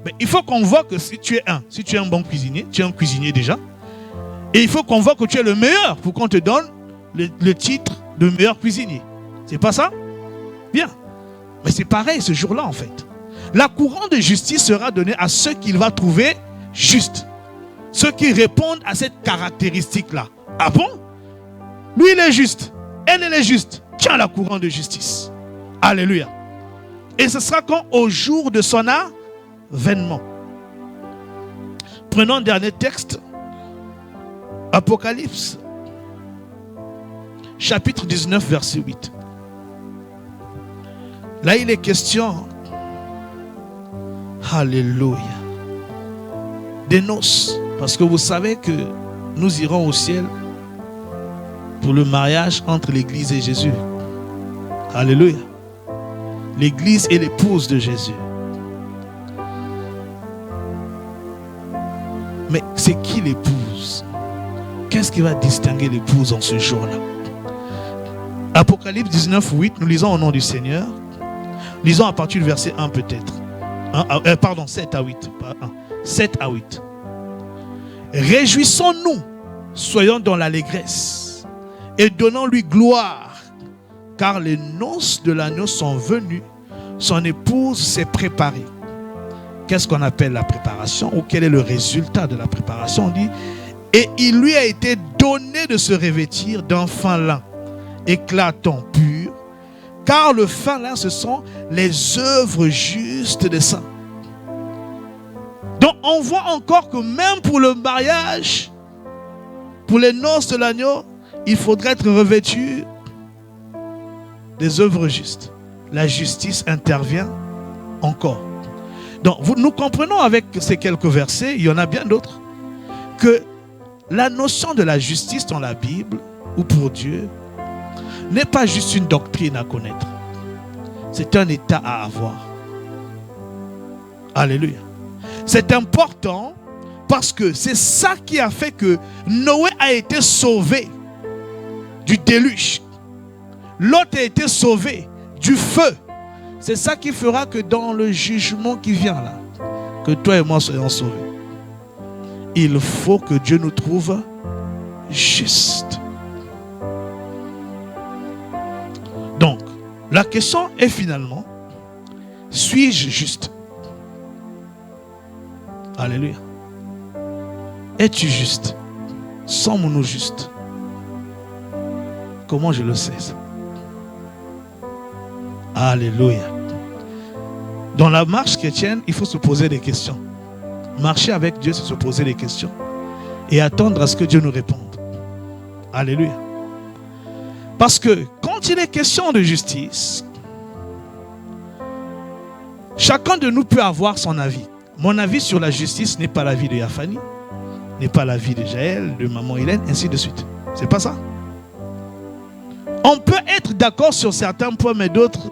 Mais il faut qu'on voit que si tu es un bon cuisinier, tu es un cuisinier déjà, et il faut qu'on voit que tu es le meilleur pour qu'on te donne le titre de meilleur cuisinier. C'est pas ça? Bien. Mais c'est pareil ce jour-là en fait. La couronne de justice sera donnée à ceux qu'il va trouver justes. Ceux qui répondent à cette caractéristique-là. Ah bon? Lui, il est juste. Elle est juste. Tiens la couronne de justice. Alléluia. Et ce sera quand? Au jour de son avènement. Prenons un dernier texte. Apocalypse. Chapitre 19, verset 8. Là, il est question. Alléluia. Des noces. Parce que vous savez que nous irons au ciel pour le mariage entre l'Église et Jésus. Alléluia. L'Église est l'épouse de Jésus. Mais c'est qui l'épouse? Qu'est-ce qui va distinguer l'épouse en ce jour-là? Apocalypse 19, 8, nous lisons au nom du Seigneur. Lisons à partir du verset 1 peut-être. 7 à 8. 7 à 8. Réjouissons-nous, soyons dans l'allégresse et donnons-lui gloire, car les noces de l'agneau sont venues, son épouse s'est préparée. Qu'est-ce qu'on appelle la préparation ou quel est le résultat de la préparation? On dit, et il lui a été donné de se revêtir d'un fin lin éclatant, pur, car le fin lin, ce sont les œuvres justes des saints. Donc on voit encore que même pour le mariage, pour les noces de l'agneau, il faudrait être revêtu des œuvres justes. La justice intervient encore. Donc nous comprenons avec ces quelques versets, il y en a bien d'autres, que la notion de la justice dans la Bible ou pour Dieu n'est pas juste une doctrine à connaître. C'est un état à avoir. Alléluia. C'est important parce que c'est ça qui a fait que Noé a été sauvé du déluge. Lot a été sauvé du feu. C'est ça qui fera que dans le jugement qui vient là, que toi et moi soyons sauvés. Il faut que Dieu nous trouve justes. Donc, la question est finalement, suis-je juste? Alléluia. Es-tu juste? Sommes-nous justes? Comment je le sais ça? Alléluia. Dans la marche chrétienne, il faut se poser des questions. Marcher avec Dieu, c'est se poser des questions et attendre à ce que Dieu nous réponde. Alléluia. Parce que quand il est question de justice, chacun de nous peut avoir son avis. Mon avis sur la justice n'est pas l'avis de Yafani, n'est pas l'avis de Jaël, de maman Hélène, ainsi de suite. C'est pas ça. On peut être d'accord sur certains points, mais d'autres,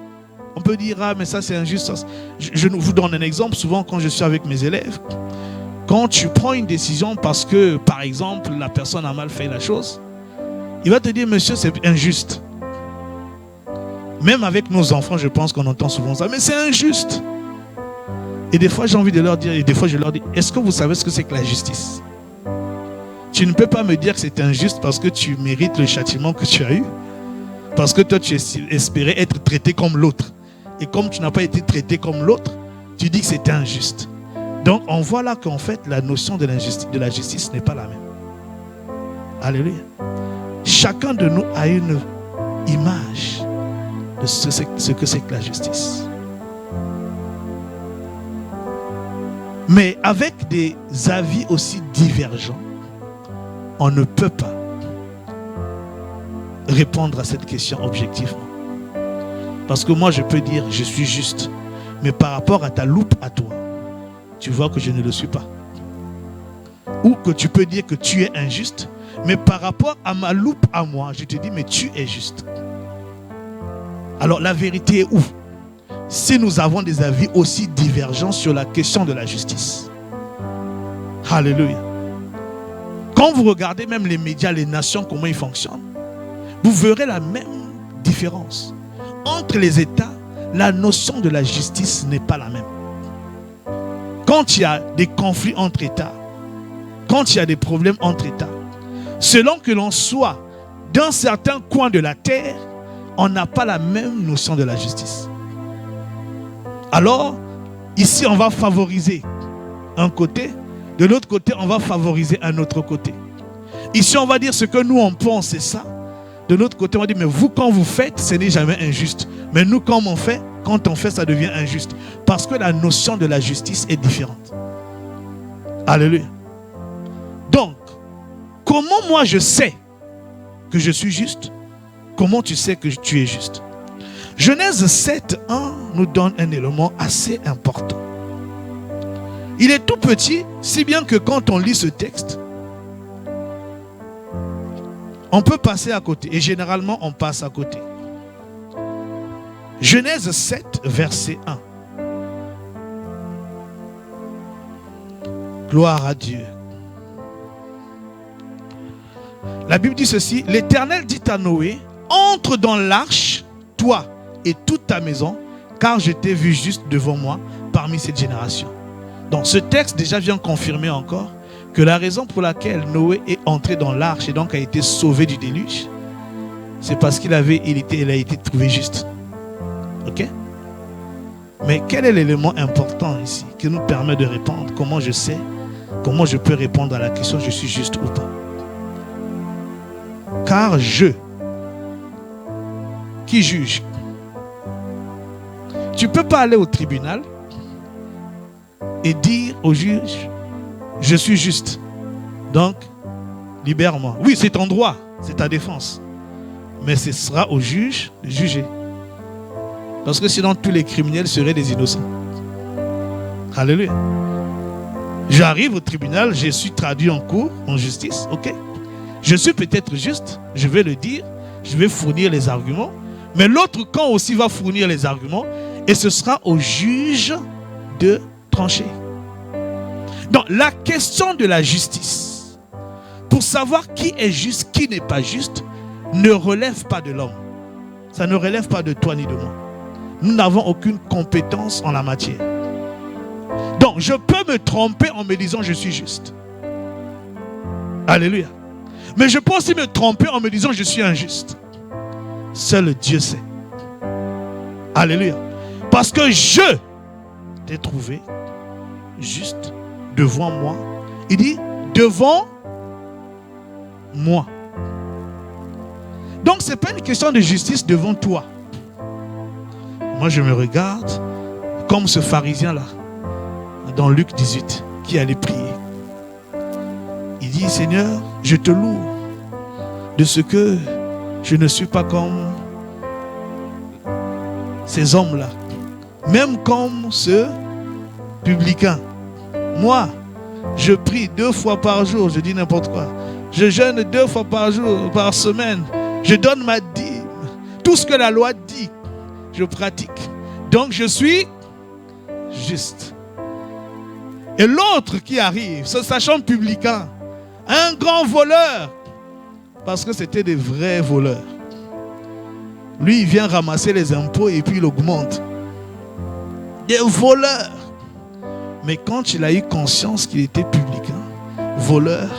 on peut dire, ah, mais ça c'est injuste. Je vous donne un exemple, souvent quand je suis avec mes élèves. Quand tu prends une décision parce que, par exemple, la personne a mal fait la chose, il va te dire, monsieur, c'est injuste. Même avec nos enfants, je pense qu'on entend souvent ça, mais c'est injuste. Et des fois, j'ai envie de leur dire, et des fois, je leur dis, est-ce que vous savez ce que c'est que la justice? Tu ne peux pas me dire que c'est injuste parce que tu mérites le châtiment que tu as eu. Parce que toi, tu espérais être traité comme l'autre. Et comme tu n'as pas été traité comme l'autre, tu dis que c'est injuste. Donc, on voit là qu'en fait, la notion de la justice n'est pas la même. Alléluia. Chacun de nous a une image de ce que c'est que la justice. Mais avec des avis aussi divergents, on ne peut pas répondre à cette question objectivement. Parce que moi, je peux dire, je suis juste. Mais par rapport à ta loupe à toi, tu vois que je ne le suis pas. Ou que tu peux dire que tu es injuste, mais par rapport à ma loupe à moi, je te dis, mais tu es juste. Alors, la vérité est où? Si nous avons des avis aussi divergents sur la question de la justice. Alléluia. Quand vous regardez même les médias, les nations, comment ils fonctionnent, vous verrez la même différence. Entre les États, la notion de la justice n'est pas la même. Quand il y a des conflits entre États, quand il y a des problèmes entre États, selon que l'on soit dans certains coins de la terre, on n'a pas la même notion de la justice. Alors, ici, on va favoriser un côté, de l'autre côté, on va favoriser un autre côté. Ici, on va dire ce que nous, on pense, c'est ça. De l'autre côté, on va dire, mais vous, quand vous faites, ce n'est jamais injuste. Mais nous, quand on fait, ça devient injuste. Parce que la notion de la justice est différente. Alléluia. Donc, comment moi je sais que je suis juste? Comment tu sais que tu es juste? Genèse 7:1 nous donne un élément assez important. Il est tout petit, si bien que quand on lit ce texte, on peut passer à côté. Et généralement, on passe à côté. Genèse 7, verset 1. Gloire à Dieu. La Bible dit ceci, l'Éternel dit à Noé, entre dans l'arche, toi et toute ta maison, car je t'ai vu juste devant moi parmi cette génération. Donc ce texte déjà vient confirmer encore que la raison pour laquelle Noé est entré dans l'arche et donc a été sauvé du déluge, c'est parce qu'il a été trouvé juste. Ok? Mais quel est l'élément important ici qui nous permet de répondre? Comment je sais? Comment je peux répondre à la question je suis juste ou pas? Car qui juge? Tu ne peux pas aller au tribunal et dire au juge je suis juste, donc libère-moi. Oui, c'est ton droit, c'est ta défense, mais ce sera au juge de juger, parce que sinon tous les criminels seraient des innocents. Alléluia. J'arrive au tribunal, je suis traduit en cour, en justice, ok, je suis peut-être juste, je vais le dire, je vais fournir les arguments, mais l'autre camp aussi va fournir les arguments et ce sera au juge de trancher. Donc la question de la justice, pour savoir qui est juste, qui n'est pas juste, ne relève pas de l'homme. Ça ne relève pas de toi ni de moi. Nous n'avons aucune compétence en la matière. Donc je peux me tromper en me disant je suis juste. Alléluia. Mais je peux aussi me tromper en me disant je suis injuste. Seul Dieu sait. Alléluia. Parce que je t'ai trouvé juste devant moi. Il dit devant moi. Donc ce n'est pas une question de justice devant toi. Moi je me regarde comme ce pharisien là dans Luc 18 qui allait prier. Il dit Seigneur, je te loue de ce que je ne suis pas comme ces hommes-là, même comme ce publicain. Moi, je prie 2 fois par jour, je dis n'importe quoi. Je jeûne 2 fois par jour, par semaine. Je donne ma dîme. Tout ce que la loi dit, je pratique. Donc je suis juste. Et l'autre qui arrive, ce sachant publicain, un grand voleur, parce que c'était des vrais voleurs. Lui, il vient ramasser les impôts et puis il augmente. Des voleurs. Mais quand il a eu conscience qu'il était publicain, voleur,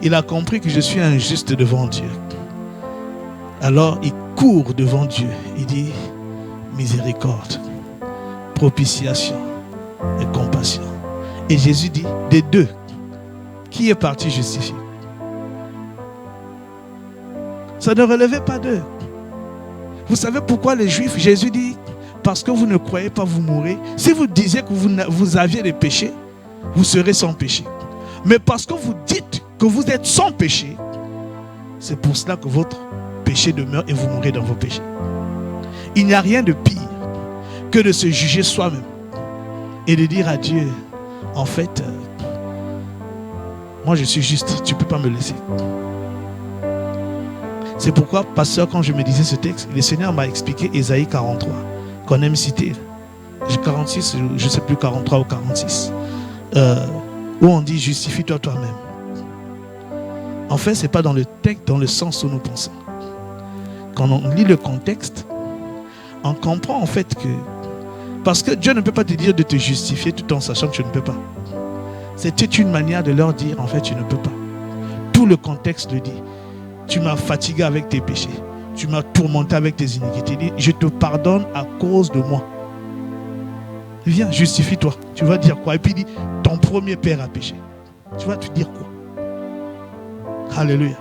il a compris que je suis injuste devant Dieu. Alors il court devant Dieu. Il dit miséricorde, propitiation et compassion. Et Jésus dit, des deux, qui est parti justifié? Ça ne relevait pas d'eux. Vous savez pourquoi les Juifs, Jésus dit, parce que vous ne croyez pas, vous mourrez. Si vous disiez que vous aviez des péchés, vous serez sans péché. Mais parce que vous dites que vous êtes sans péché, c'est pour cela que votre péché demeure et vous mourrez dans vos péchés. Il n'y a rien de pire que de se juger soi-même et de dire à Dieu, en fait, moi je suis juste, tu ne peux pas me laisser. C'est pourquoi, pasteur, quand je me disais ce texte, le Seigneur m'a expliqué Ésaïe 43, qu'on aime citer. 46, je ne sais plus, 43 ou 46, où on dit justifie-toi toi-même. En fait, ce n'est pas dans le texte, dans le sens où nous pensons. Quand on lit le contexte, on comprend en fait que, parce que Dieu ne peut pas te dire de te justifier tout en sachant que tu ne peux pas. C'était une manière de leur dire, en fait, tu ne peux pas. Tout le contexte le dit. Tu m'as fatigué avec tes péchés. Tu m'as tourmenté avec tes iniquités. Je te pardonne à cause de moi. Viens, justifie-toi. Tu vas dire quoi? Et puis il dit, ton premier père a péché. Tu vas te dire quoi? Alléluia.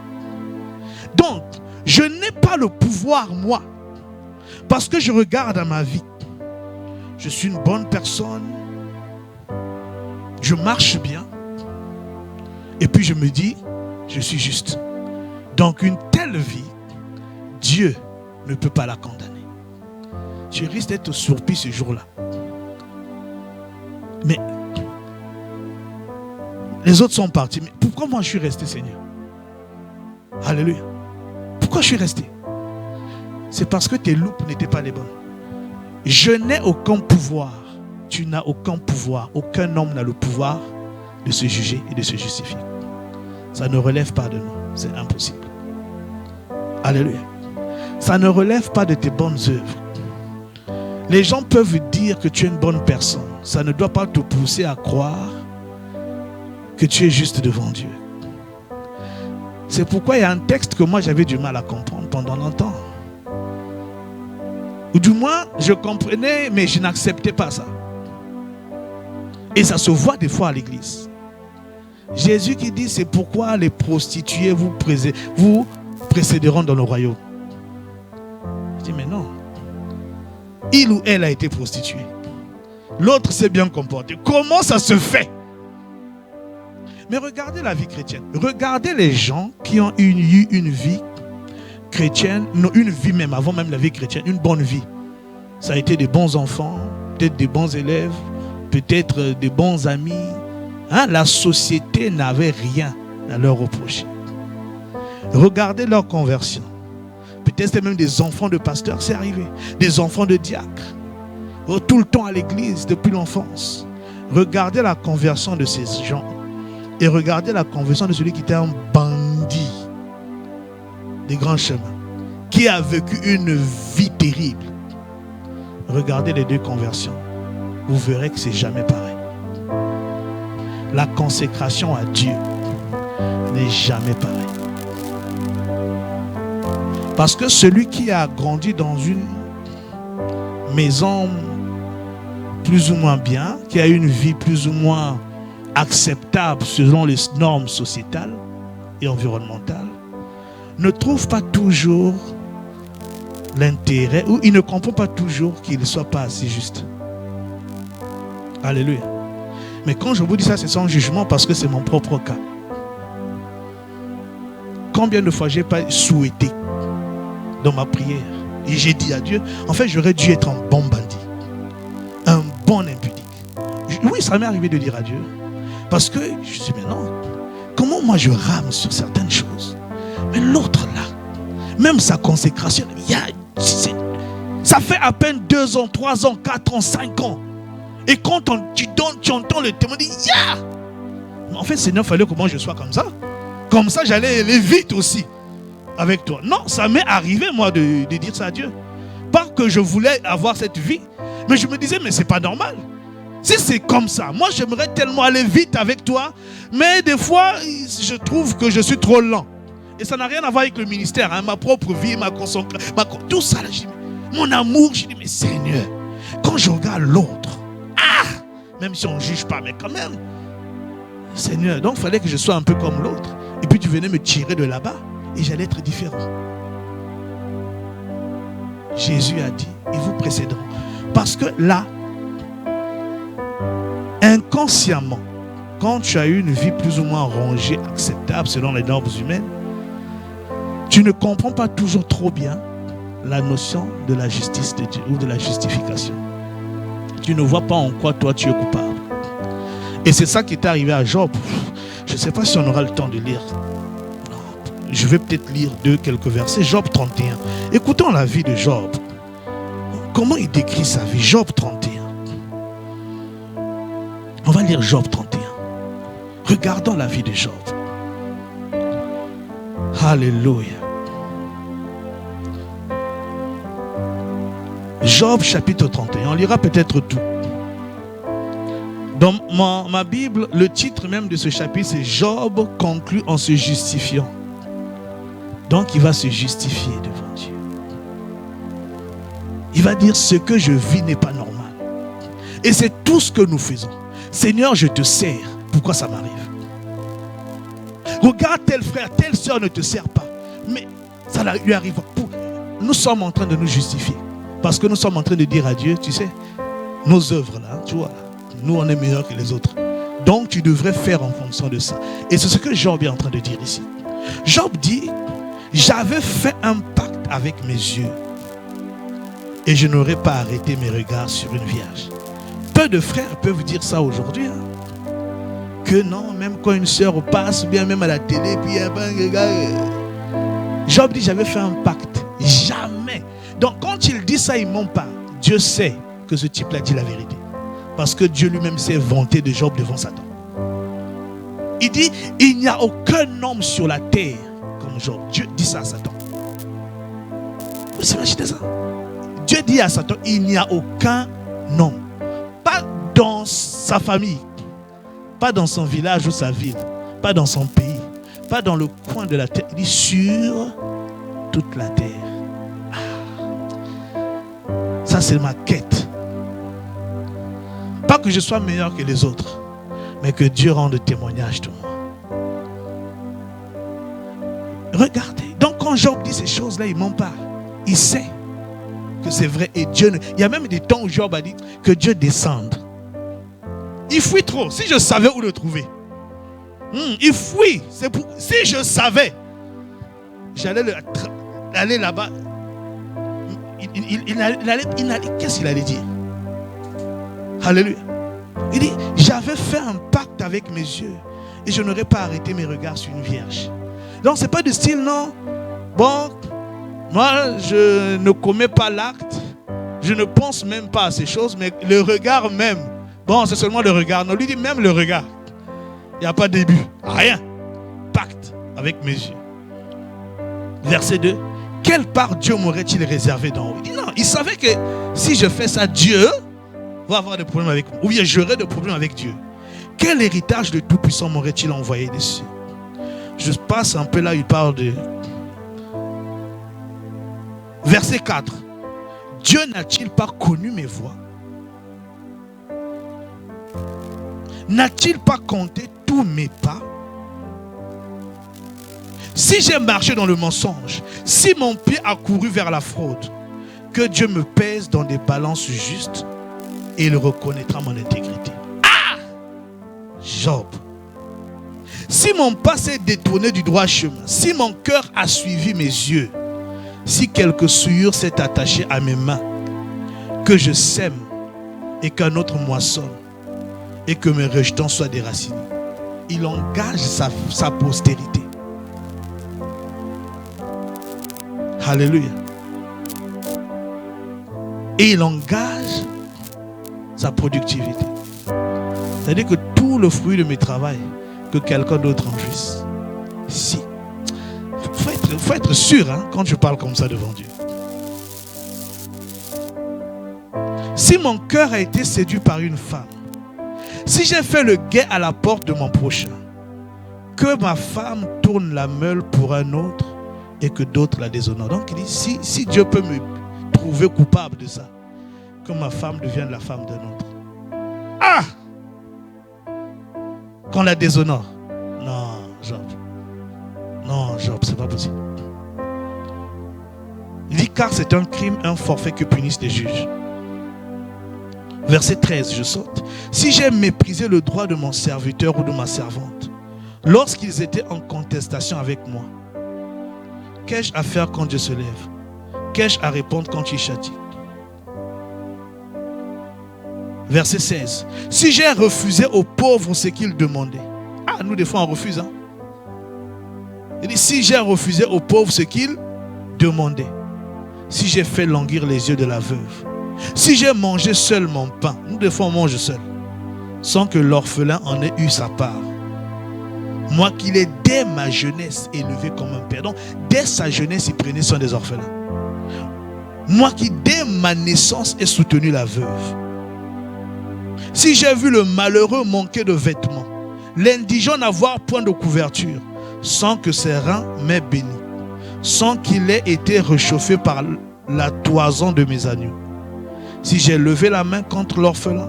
Donc, je n'ai pas le pouvoir, moi, parce que je regarde à ma vie. Je suis une bonne personne. Je marche bien. Et puis je me dis, je suis juste. Donc une telle vie, Dieu ne peut pas la condamner. Tu risques d'être surpris ce jour-là. Mais les autres sont partis. Mais pourquoi moi je suis resté, Seigneur? Alléluia. Pourquoi je suis resté? C'est parce que tes loupes n'étaient pas les bonnes. Je n'ai aucun pouvoir. Tu n'as aucun pouvoir. Aucun homme n'a le pouvoir de se juger et de se justifier. Ça ne relève pas de nous. C'est impossible. Alléluia. Ça ne relève pas de tes bonnes œuvres. Les gens peuvent dire que tu es une bonne personne. Ça ne doit pas te pousser à croire que tu es juste devant Dieu. C'est pourquoi il y a un texte que moi j'avais du mal à comprendre pendant longtemps. Ou du moins, je comprenais, mais je n'acceptais pas ça. Et ça se voit des fois à l'église. Jésus qui dit, c'est pourquoi les prostituées vous précéderont dans le royaume. Je dis, mais non. Il ou elle a été prostituée. L'autre s'est bien comporté. Comment ça se fait? Mais regardez la vie chrétienne. Regardez les gens qui ont eu une vie chrétienne, non, une vie même, avant même la vie chrétienne, une bonne vie. Ça a été des bons enfants, peut-être des bons élèves, peut-être des bons amis. Hein? La société n'avait rien à leur reprocher. Regardez leur conversion. Peut-être c'est même des enfants de pasteurs, c'est arrivé. Des enfants de diacres. Tout le temps à l'église depuis l'enfance. Regardez la conversion de ces gens et regardez la conversion de celui qui était un bandit des grands chemins, qui a vécu une vie terrible. Regardez les deux conversions. Vous verrez que c'est jamais pareil. La consécration à Dieu n'est jamais pareil. Parce que celui qui a grandi dans une maison plus ou moins bien, qui a une vie plus ou moins acceptable selon les normes sociétales et environnementales, ne trouve pas toujours l'intérêt, ou il ne comprend pas toujours qu'il ne soit pas assez juste. Alléluia. Mais quand je vous dis ça, c'est sans jugement parce que c'est mon propre cas. Combien de fois j'ai pas souhaité dans ma prière et j'ai dit à Dieu, en fait j'aurais dû être un bon bandit, un bon impudique. Oui, ça m'est arrivé de dire à Dieu, parce que je dis mais non, comment moi je rame sur certaines choses, mais l'autre là, même sa consécration, ça fait à peine 2 ans, 3 ans, 4 ans, 5 ans. Et quand tu entends le témoin, mais en fait Seigneur, il fallait que moi je sois comme ça. Comme ça j'allais aller vite aussi avec toi. Non, ça m'est arrivé moi de dire ça à Dieu. Pas que je voulais avoir cette vie, mais je me disais mais c'est pas normal. Si c'est comme ça, moi j'aimerais tellement aller vite avec toi, mais des fois je trouve que je suis trop lent. Et ça n'a rien à voir avec le ministère, hein, ma propre vie, ma concentration, tout ça là, mon amour, je dis mais Seigneur, quand je regarde l'autre, même si on ne juge pas, mais quand même, Seigneur, donc il fallait que je sois un peu comme l'autre. Et puis tu venais me tirer de là-bas et j'allais être différent. Jésus a dit, ils vous précéderont. Parce que là, inconsciemment, quand tu as eu une vie plus ou moins rangée, acceptable selon les normes humaines, tu ne comprends pas toujours trop bien la notion de la justice de Dieu ou de la justification. Tu ne vois pas en quoi toi tu es coupable. Et c'est ça qui est arrivé à Job. Je ne sais pas si on aura le temps de lire. Je vais peut-être lire quelques versets. Job 31. Écoutons la vie de Job. Comment il décrit sa vie? Job 31. On va lire Job 31. Regardons la vie de Job. Alléluia. Job chapitre 31. On lira peut-être tout. Dans ma Bible, le titre même de ce chapitre, c'est Job conclut en se justifiant. Donc il va se justifier devant Dieu. Il va dire ce que je vis n'est pas normal. Et c'est tout ce que nous faisons. Seigneur, je te sers. Pourquoi ça m'arrive? Regarde tel frère, telle soeur ne te sert pas. Mais ça lui arrive. Nous sommes en train de nous justifier. Parce que nous sommes en train de dire à Dieu, tu sais, nos œuvres là, tu vois, nous on est meilleurs que les autres. Donc tu devrais faire en fonction de ça. Et c'est ce que Job est en train de dire ici. Job dit, j'avais fait un pacte avec mes yeux et je n'aurais pas arrêté mes regards sur une vierge. Peu de frères peuvent dire ça aujourd'hui. Hein. Que non, même quand une sœur passe, bien même à la télé, puis il y a un gars. Job dit, j'avais fait un pacte. Jamais. Donc quand il dit ça, il ne ment pas. Dieu sait que ce type-là dit la vérité. Parce que Dieu lui-même s'est vanté de Job devant Satan. Il dit, il n'y a aucun homme sur la terre comme Job. Dieu dit ça à Satan. Vous imaginez ça? Dieu dit à Satan, il n'y a aucun homme. Pas dans sa famille, pas dans son village ou sa ville, pas dans son pays, pas dans le coin de la terre. Il dit sur toute la terre. Ça c'est ma quête. Pas que je sois meilleur que les autres, mais que Dieu rende témoignage de moi. Regardez. Donc quand Job dit ces choses-là, il ne ment pas. Il sait que c'est vrai. Et Dieu, il y a même des temps où Job a dit que Dieu descende. Il fuit trop. Si je savais où le trouver. Il fuit. Si je savais, j'allais aller là-bas. Il allait, qu'est-ce qu'il allait dire? Alléluia. Il dit, j'avais fait un pacte avec mes yeux et je n'aurais pas arrêté mes regards sur une vierge. Donc c'est pas du style, non. Bon, moi je ne commets pas l'acte, je ne pense même pas à ces choses, mais le regard même, Bon, c'est seulement le regard. Non, lui dit même le regard. Il n'y a pas de début. Rien. Pacte avec mes yeux. Verset 2. Quelle part Dieu m'aurait-il réservé d'en haut? Il dit non. Il savait que si je fais ça, Dieu va avoir des problèmes avec moi. Ou bien j'aurai des problèmes avec Dieu. Quel héritage de Tout-Puissant m'aurait-il envoyé dessus? Je passe un peu là, il parle de... Verset 4. Dieu n'a-t-il pas connu mes voies? N'a-t-il pas compté tous mes pas? Si j'ai marché dans le mensonge, si mon pied a couru vers la fraude, que Dieu me pèse dans des balances justes et il reconnaîtra mon intégrité. Ah! Job. Si mon pas s'est détourné du droit chemin, si mon cœur a suivi mes yeux, si quelque souillure s'est attachée à mes mains, que je sème et qu'un autre moissonne et que mes rejetons soient déracinés, il engage sa postérité. Alléluia. Et il engage sa productivité. C'est-à-dire que tout le fruit de mes travaux, que quelqu'un d'autre en jouisse. Si. Il faut être sûr hein, quand je parle comme ça devant Dieu. Si mon cœur a été séduit par une femme, si j'ai fait le guet à la porte de mon prochain, que ma femme tourne la meule pour un autre et que d'autres la déshonorent. Donc il dit, si Dieu peut me trouver coupable de ça, que ma femme devienne la femme d'un autre. Ah! Qu'on la déshonore. Non, Job. Non, Job, c'est pas possible. Il dit, car c'est un crime, un forfait que punissent les juges. Verset 13, je saute. Si j'ai méprisé le droit de mon serviteur ou de ma servante, lorsqu'ils étaient en contestation avec moi, qu'ai-je à faire quand Dieu se lève? Qu'ai-je à répondre quand il châtie? Verset 16. Si j'ai refusé aux pauvres ce qu'ils demandaient. Ah, nous des fois on refuse. Hein? Il dit, si j'ai refusé aux pauvres ce qu'ils demandaient. Si j'ai fait languir les yeux de la veuve. Si j'ai mangé seul mon pain. Nous des fois on mange seul. Sans que l'orphelin en ait eu sa part. Moi qui l'ai dès ma jeunesse élevé comme un père. Donc dès sa jeunesse il prenait soin des orphelins. Moi qui dès ma naissance ai soutenu la veuve. Si j'ai vu le malheureux manquer de vêtements, l'indigent n'avoir point de couverture, sans que ses reins m'aient béni, sans qu'il ait été réchauffé par la toison de mes agneaux. Si j'ai levé la main contre l'orphelin,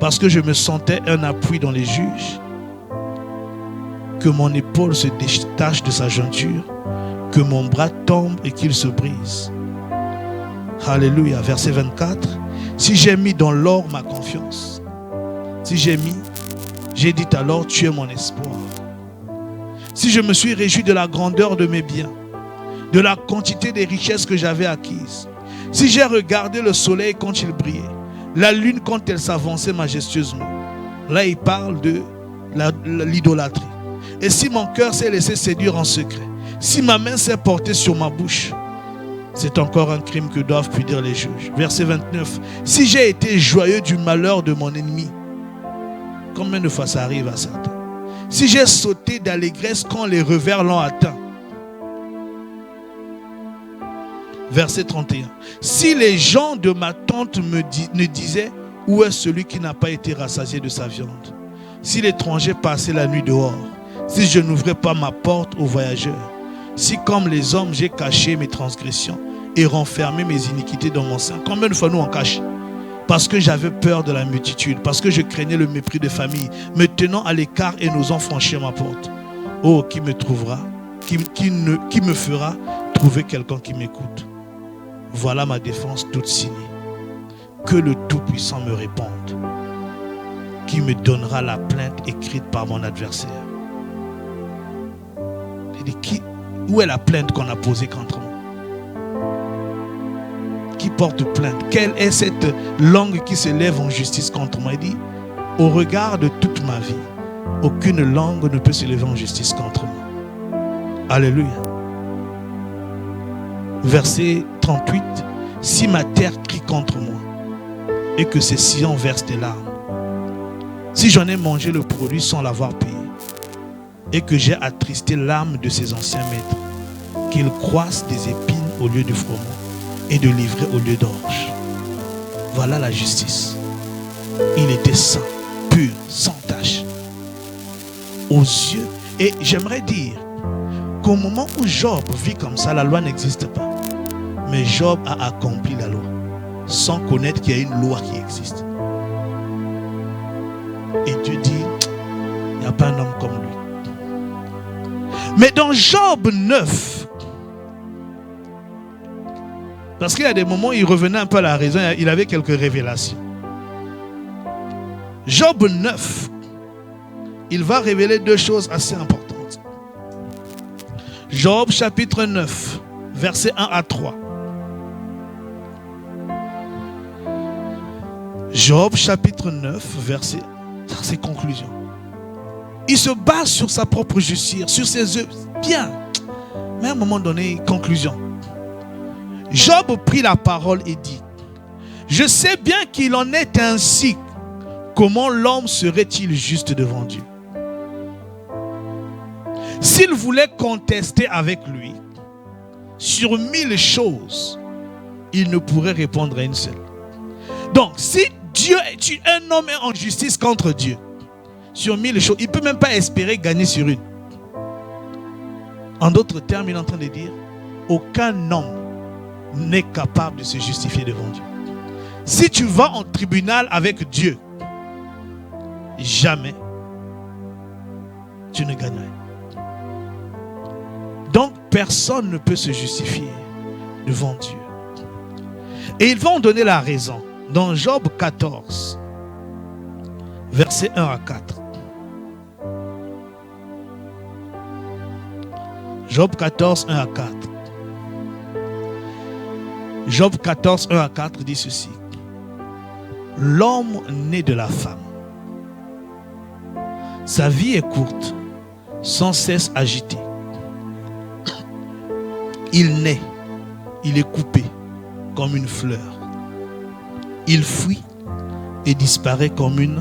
parce que je me sentais un appui dans les juges, que mon épaule se détache de sa jointure, que mon bras tombe et qu'il se brise. Alléluia. Verset 24. Si j'ai mis dans l'or ma confiance, si j'ai dit alors, tu es mon espoir. Si je me suis réjoui de la grandeur de mes biens, de la quantité des richesses que j'avais acquises, si j'ai regardé le soleil quand il brillait, la lune quand elle s'avançait majestueusement, là il parle de l'idolâtrie. Et si mon cœur s'est laissé séduire en secret, si ma main s'est portée sur ma bouche, c'est encore un crime que doivent punir les juges. Verset 29. Si j'ai été joyeux du malheur de mon ennemi, combien de fois ça arrive à certains? Si j'ai sauté d'allégresse quand les revers l'ont atteint. Verset 31. Si les gens de ma tente ne disaient, où est celui qui n'a pas été rassasié de sa viande? Si l'étranger passait la nuit dehors, si je n'ouvrais pas ma porte aux voyageurs, si comme les hommes j'ai caché mes transgressions et renfermé mes iniquités dans mon sein. Combien de fois nous on cache? Parce que j'avais peur de la multitude, parce que je craignais le mépris des familles, me tenant à l'écart et n'osant franchir ma porte. Oh, qui me trouvera, qui me fera trouver quelqu'un qui m'écoute? Voilà ma défense toute signée. Que le Tout-Puissant me réponde, qui me donnera la plainte écrite par mon adversaire. Où est la plainte qu'on a posée contre moi? Qui porte plainte? Quelle est cette langue qui se lève en justice contre moi? Il dit, au regard de toute ma vie, aucune langue ne peut se lever en justice contre moi. Alléluia. Verset 38. Si ma terre crie contre moi et que ses sillons versent des larmes, si j'en ai mangé le produit sans l'avoir payé, et que j'ai attristé l'âme de ses anciens maîtres, qu'ils croissent des épines au lieu du froment, et de livrer au lieu d'orge. Voilà la justice. Il était saint, pur, sans tache, aux yeux. Et j'aimerais dire qu'au moment où Job vit comme ça, la loi n'existe pas. Mais Job a accompli la loi, sans connaître qu'il y a une loi qui existe. Et Dieu dit, il n'y a pas un homme comme lui. Mais dans Job 9, parce qu'il y a des moments où il revenait un peu à la raison, il avait quelques révélations. Job 9, il va révéler deux choses assez importantes. Job chapitre 9, versets 1 à 3. Job chapitre 9, verset, ses conclusions. Il se base sur sa propre justice, sur ses œuvres. Bien. Mais à un moment donné, conclusion. Job prit la parole et dit, je sais bien qu'il en est ainsi. Comment l'homme serait-il juste devant Dieu? S'il voulait contester avec lui sur 1000 choses, il ne pourrait répondre à une seule. Donc, si Dieu est un homme en justice contre Dieu, sur 1000 choses, il ne peut même pas espérer gagner sur une. En d'autres termes, il est en train de dire, aucun homme n'est capable de se justifier devant Dieu. Si tu vas en tribunal avec Dieu, jamais tu ne gagnerais. Donc personne ne peut se justifier devant Dieu. Et ils vont donner la raison dans Job 14, versets 1 à 4. Job 14, 1 à 4. Job 14, 1 à 4 dit ceci. L'homme né de la femme, sa vie est courte, sans cesse agitée. Il naît, il est coupé comme une fleur. Il fuit et disparaît comme une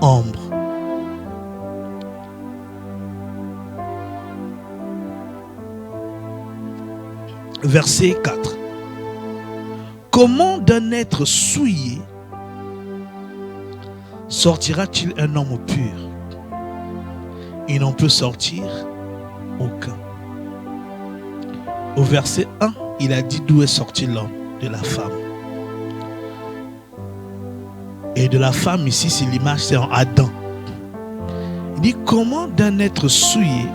ombre. Verset 4. Comment d'un être souillé sortira-t-il un homme pur? Il n'en peut sortir aucun. Au verset 1, il a dit d'où est sorti l'homme? De la femme. Et de la femme ici, c'est l'image, c'est en Adam. Il dit comment d'un être souillé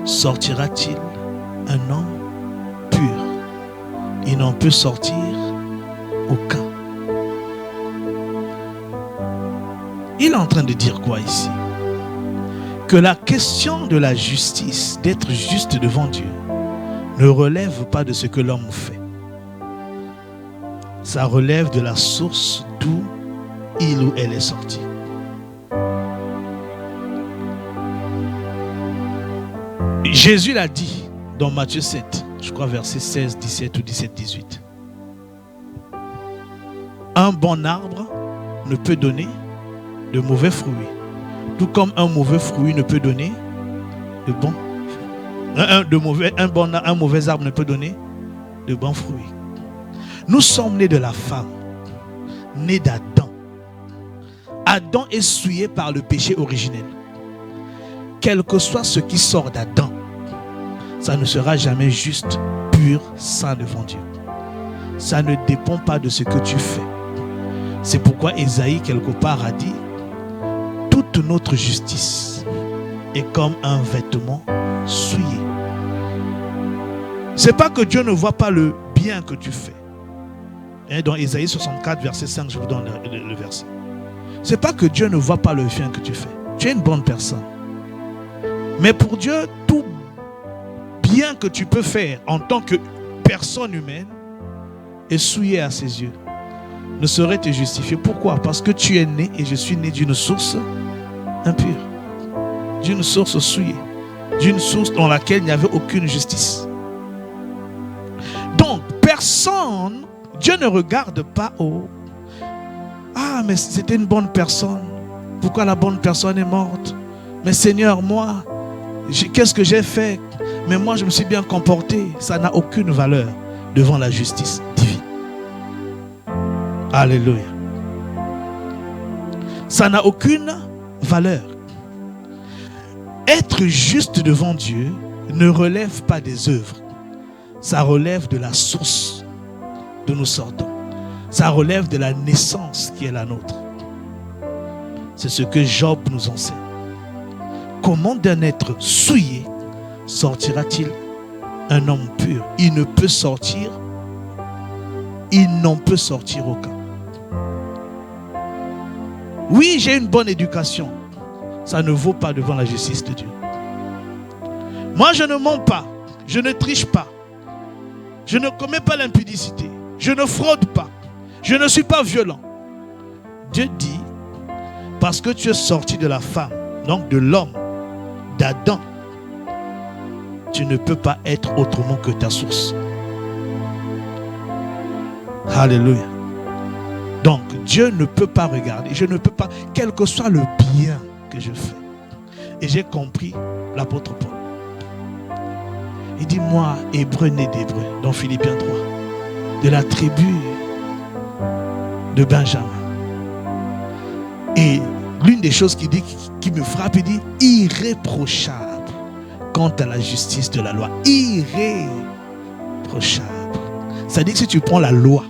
sortira-t-il un homme pur? Il n'en peut sortir aucun. Il est en train de dire quoi ici? Que la question de la justice, d'être juste devant Dieu, ne relève pas de ce que l'homme fait. Ça relève de la source d'où il ou elle est sorti. Jésus l'a dit dans Matthieu 7, je crois verset 16, 17 ou 17, 18. Un bon arbre ne peut donner de mauvais fruits, tout comme un mauvais fruit ne peut donner de bons. Un mauvais arbre ne peut donner de bons fruits. Nous sommes nés de la femme, nés d'Adam. Adam est souillé par le péché originel. Quel que soit ce qui sort d'Adam, ça ne sera jamais juste, pur, saint devant Dieu. Ça ne dépend pas de ce que tu fais. C'est pourquoi Ésaïe quelque part a dit, toute notre justice est comme un vêtement souillé. C'est pas que Dieu ne voit pas le bien que tu fais. Et dans Ésaïe 64, verset 5, je vous donne le verset. C'est pas que Dieu ne voit pas le bien que tu fais. Tu es une bonne personne. Mais pour Dieu, tout bien que tu peux faire en tant que personne humaine est souillé à ses yeux. Ne saurait te justifier. Pourquoi? Parce que tu es né et je suis né d'une source impure. D'une source souillée. D'une source dans laquelle il n'y avait aucune justice. Donc, personne, Dieu ne regarde pas au... Ah, mais c'était une bonne personne. Pourquoi la bonne personne est morte? Mais Seigneur, moi, qu'est-ce que j'ai fait? Mais moi, je me suis bien comporté. Ça n'a aucune valeur devant la justice divine. Alléluia. Ça n'a aucune valeur. Être juste devant Dieu ne relève pas des œuvres. Ça relève de la source d'où nous sortons. Ça relève de la naissance qui est la nôtre. C'est ce que Job nous enseigne. Comment d'un être souillé sortira-t-il un homme pur? Il ne peut sortir, il n'en peut sortir aucun. Oui, j'ai une bonne éducation. Ça ne vaut pas devant la justice de Dieu. Moi, je ne mens pas, je ne triche pas, je ne commets pas l'impudicité, je ne fraude pas, je ne suis pas violent. Dieu dit, parce que tu es sorti de la femme, donc de l'homme, d'Adam, tu ne peux pas être autrement que ta source. Alléluia. Donc, Dieu ne peut pas regarder, je ne peux pas, quel que soit le bien que je fais. Et j'ai compris l'apôtre Paul. Il dit, moi, hébreu né d'hébreu, dans Philippiens 3, de la tribu de Benjamin. Et l'une des choses qu'il dit, qui me frappe, il dit, irréprochable quant à la justice de la loi. Irréprochable. Ça dit que si tu prends la loi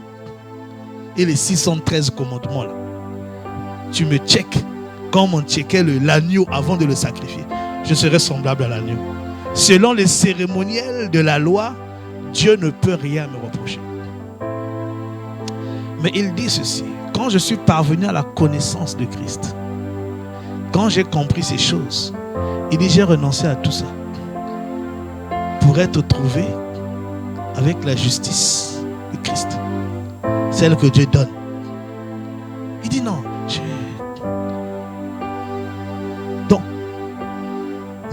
et les 613 commandements là, tu me checkes comme on checkait l'agneau avant de le sacrifier. Je serai semblable à l'agneau. Selon les cérémoniels de la loi, Dieu ne peut rien me reprocher. Mais il dit ceci, quand je suis parvenu à la connaissance de Christ, quand j'ai compris ces choses, il dit, j'ai renoncé à tout ça pour être trouvé avec la justice de Christ, celle que Dieu donne. Il dit non. Donc,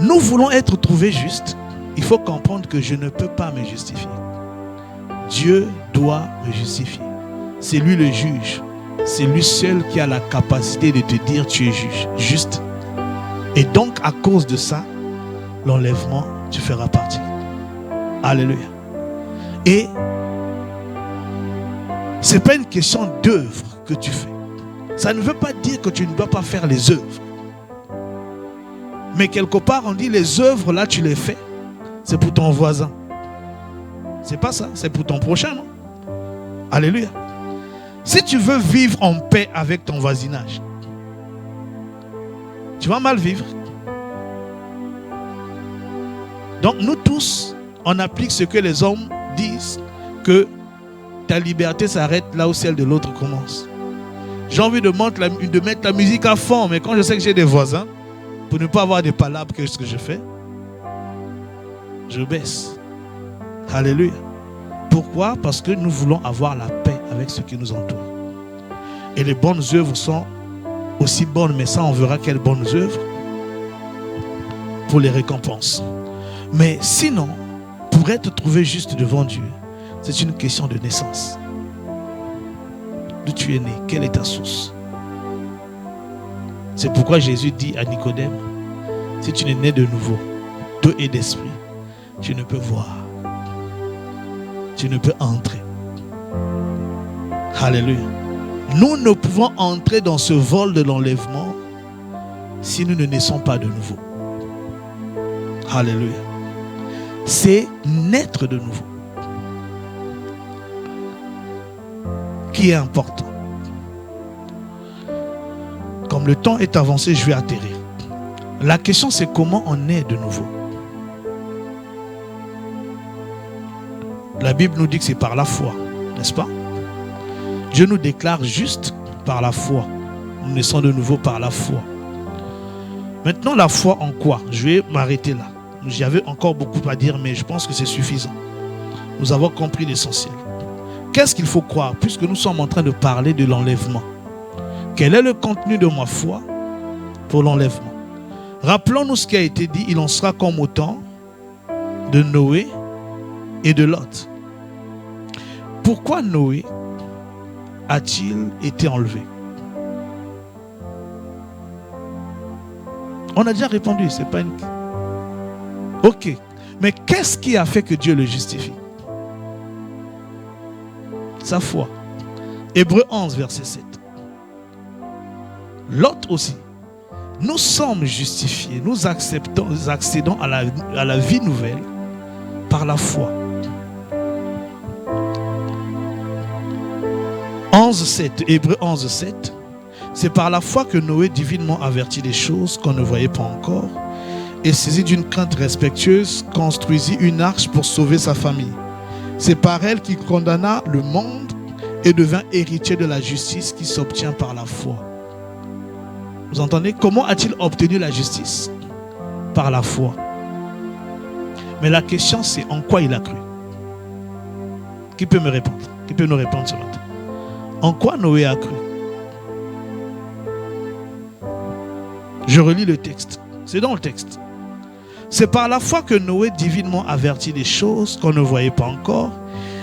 nous voulons être trouvés justes. Il faut comprendre que je ne peux pas me justifier. Dieu doit me justifier. C'est lui le juge. C'est lui seul qui a la capacité de te dire tu es juste. Et donc, à cause de ça, l'enlèvement, tu feras partie. Alléluia. Et ce n'est pas une question d'œuvre que tu fais. Ça ne veut pas dire que tu ne dois pas faire les œuvres. Mais quelque part, on dit les œuvres, là, tu les fais. C'est pour ton voisin. C'est pas ça, c'est pour ton prochain, non? Alléluia. Si tu veux vivre en paix avec ton voisinage, tu vas mal vivre. Donc nous tous, on applique ce que les hommes disent, que ta liberté s'arrête là où celle de l'autre commence. J'ai envie de mettre la musique à fond, mais quand je sais que j'ai des voisins, pour ne pas avoir des palabres que ce que je fais, je baisse. Alléluia. Pourquoi? Parce que nous voulons avoir la paix avec ce qui nous entoure. Et les bonnes œuvres sont aussi bonnes, mais ça on verra quelles bonnes œuvres pour les récompenses. Mais sinon, pour être trouvé juste devant Dieu, c'est une question de naissance. D'où tu es né? Quelle est ta source? C'est pourquoi Jésus dit à Nicodème, si tu n'es né de nouveau, d'eau et d'esprit, tu ne peux voir. Tu ne peux entrer. Alléluia. Nous ne pouvons entrer dans ce vol de l'enlèvement si nous ne naissons pas de nouveau. Alléluia. C'est naître de nouveau qui est important. Comme le temps est avancé, je vais atterrir. La question, c'est comment on est de nouveau. La Bible nous dit que c'est par la foi, n'est-ce pas? Dieu nous déclare juste par la foi. Nous naissons de nouveau par la foi. Maintenant, la foi en quoi? Je vais m'arrêter là. J'avais encore beaucoup à dire, mais je pense que c'est suffisant. Nous avons compris l'essentiel. Qu'est-ce qu'il faut croire? Puisque nous sommes en train de parler de l'enlèvement. Quel est le contenu de ma foi pour l'enlèvement? Rappelons-nous ce qui a été dit. Il en sera comme au temps de Noé et de Lot. Pourquoi Noé a-t-il été enlevé? On a déjà répondu, c'est pas une... Ok. Mais qu'est-ce qui a fait que Dieu le justifie? Sa foi. Hébreux 11, verset 7. Lot aussi. Nous sommes justifiés, nous accédons à la vie nouvelle par la foi. 11.7, Hébreux 11.7. C'est par la foi que Noé divinement avertit des choses qu'on ne voyait pas encore et saisi d'une crainte respectueuse, construisit une arche pour sauver sa famille. C'est par elle qu'il condamna le monde et devint héritier de la justice qui s'obtient par la foi. Vous entendez? Comment a-t-il obtenu la justice? Par la foi. Mais la question c'est en quoi il a cru? Qui peut me répondre? Qui peut nous répondre sur l'autre? En quoi Noé a cru? Je relis le texte. C'est dans le texte. C'est par la foi que Noé divinement avertit des choses qu'on ne voyait pas encore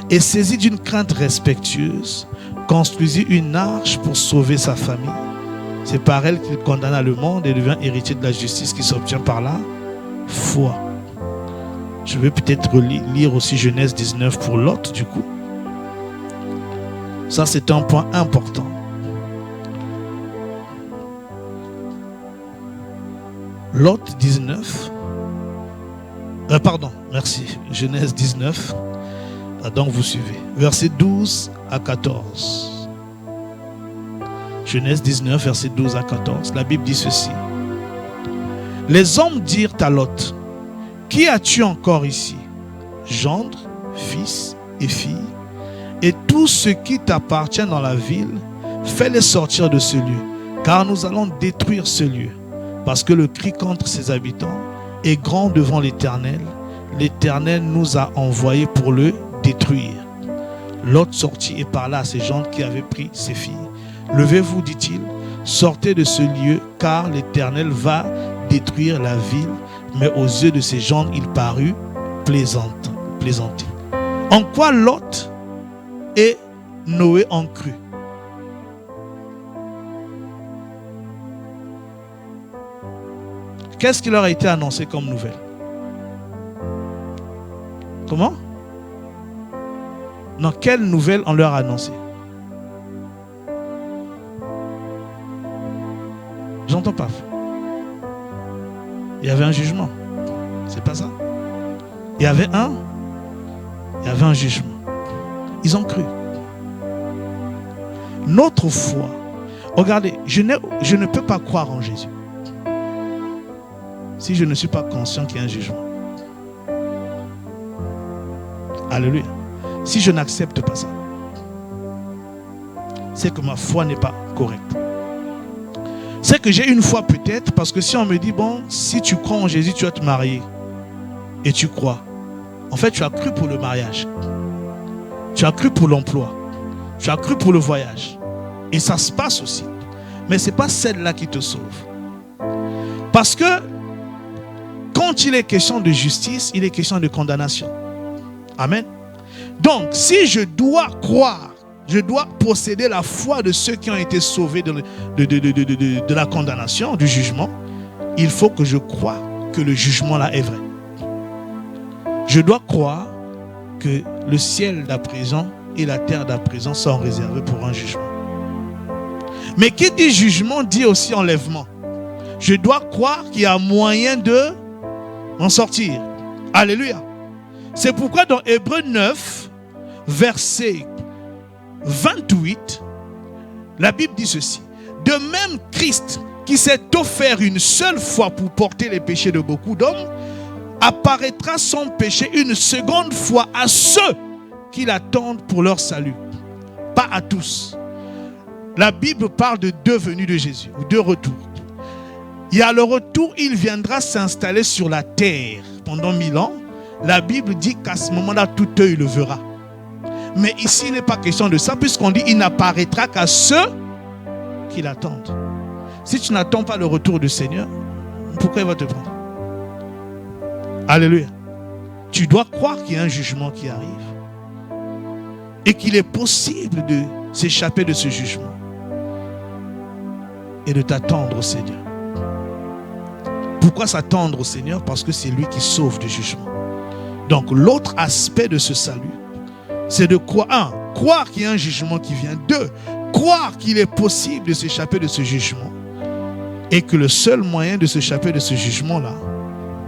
et saisi d'une crainte respectueuse, construisit une arche pour sauver sa famille. C'est par elle qu'il condamna le monde et devient héritier de la justice qui s'obtient par la foi. Je vais peut-être lire aussi Genèse 19 pour Lot du coup. Ça c'est un point important. Lot 19. Pardon, merci. Genèse 19. Donc vous suivez. Verset 12 à 14. Genèse 19, verset 12 à 14. La Bible dit ceci. Les hommes dirent à Lot, qui as-tu encore ici? Gendre, fils et filles, et tout ce qui t'appartient dans la ville, fais-les sortir de ce lieu, car nous allons détruire ce lieu, parce que le cri contre ses habitants est grand devant l'Éternel. L'Éternel nous a envoyés pour le détruire. Lot sortit et parla à ses gendres qui avaient pris ses filles. Levez-vous, dit-il, sortez de ce lieu, car l'Éternel va détruire la ville. Mais aux yeux de ses gendres, il parut plaisanter. En quoi Lot et Noé ont cru? Qu'est-ce qui leur a été annoncé comme nouvelle? Comment? Non, quelle nouvelle on leur a annoncé? J'entends pas. Il y avait un jugement. C'est pas ça. Il y avait un jugement. Ils ont cru. Notre foi. Regardez, je ne peux pas croire en Jésus si je ne suis pas conscient qu'il y a un jugement. Alléluia. Si je n'accepte pas ça, c'est que ma foi n'est pas correcte. C'est que j'ai une foi peut-être, parce que si on me dit, bon, si tu crois en Jésus, tu vas te marier. Et tu crois. En fait, tu as cru pour le mariage. Tu as cru pour l'emploi. Tu as cru pour le voyage. Et ça se passe aussi. Mais ce n'est pas celle-là qui te sauve. Parce que quand il est question de justice, il est question de condamnation. Amen. Donc, si je dois croire, je dois posséder la foi de ceux qui ont été sauvés de la condamnation, du jugement, il faut que je croie que le jugement là est vrai. Je dois croire que le ciel d'à présent et la terre d'à présent sont réservés pour un jugement. Mais qui dit jugement dit aussi enlèvement. Je dois croire qu'il y a moyen de en sortir. Alléluia. C'est pourquoi dans Hébreux 9, verset 28, la Bible dit ceci. De même, Christ, qui s'est offert une seule fois pour porter les péchés de beaucoup d'hommes, apparaîtra sans péché une seconde fois à ceux qui l'attendent pour leur salut. Pas à tous. La Bible parle de deux venues de Jésus, ou deux retours. Il y a le retour, il viendra s'installer sur la terre pendant 1000 ans. La Bible dit qu'à ce moment-là, tout œil le verra. Mais ici, il n'est pas question de ça, puisqu'on dit il n'apparaîtra qu'à ceux qui l'attendent. Si tu n'attends pas le retour du Seigneur, pourquoi il va te prendre? Alléluia. Tu dois croire qu'il y a un jugement qui arrive et qu'il est possible de s'échapper de ce jugement et de t'attendre au Seigneur. Pourquoi s'attendre au Seigneur? Parce que c'est lui qui sauve du jugement. Donc l'autre aspect de ce salut, c'est de croire, croire qu'il y a un jugement qui vient. 2, croire qu'il est possible de s'échapper de ce jugement. Et que le seul moyen de s'échapper de ce jugement-là,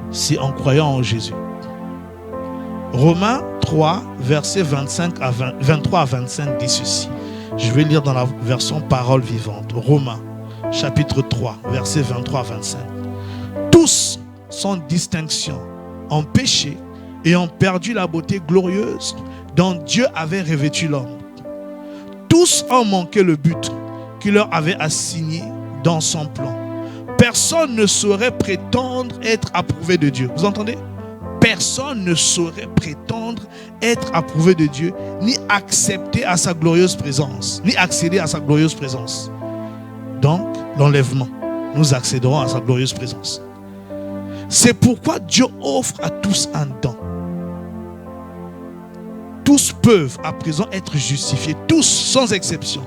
c'est en croyant en Jésus. Romains 3, versets 23 à 25 dit ceci. Je vais lire dans la version parole vivante. Romains, chapitre 3, versets 23 à 25. Tous, sans distinction, ont péché et ont perdu la beauté glorieuse dont Dieu avait revêtu l'homme. Tous ont manqué le but qu'il leur avait assigné dans son plan. Personne ne saurait prétendre être approuvé de Dieu. Vous entendez? Personne ne saurait prétendre être approuvé de Dieu, ni accepter à sa glorieuse présence, ni accéder à sa glorieuse présence. Donc, l'enlèvement, nous accéderons à sa glorieuse présence. C'est pourquoi Dieu offre à tous un don. Tous peuvent à présent être justifiés, tous sans exception.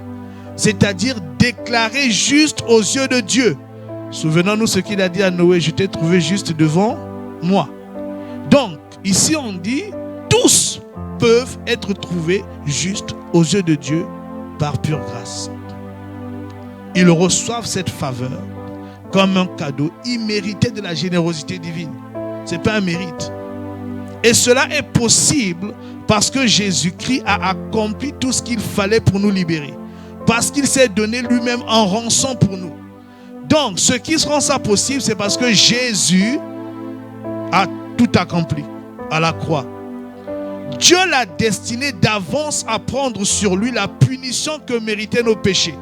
C'est-à-dire déclarés justes aux yeux de Dieu. Souvenons-nous ce qu'il a dit à Noé, je t'ai trouvé juste devant moi. Donc, ici on dit, tous peuvent être trouvés justes aux yeux de Dieu par pure grâce. Ils reçoivent cette faveur comme un cadeau immérité de la générosité divine. Ce n'est pas un mérite. Et cela est possible parce que Jésus-Christ a accompli tout ce qu'il fallait pour nous libérer. Parce qu'il s'est donné lui-même en rançon pour nous. Donc, ce qui rend ça possible, c'est parce que Jésus a tout accompli à la croix. Dieu l'a destiné d'avance à prendre sur lui la punition que méritaient nos péchés.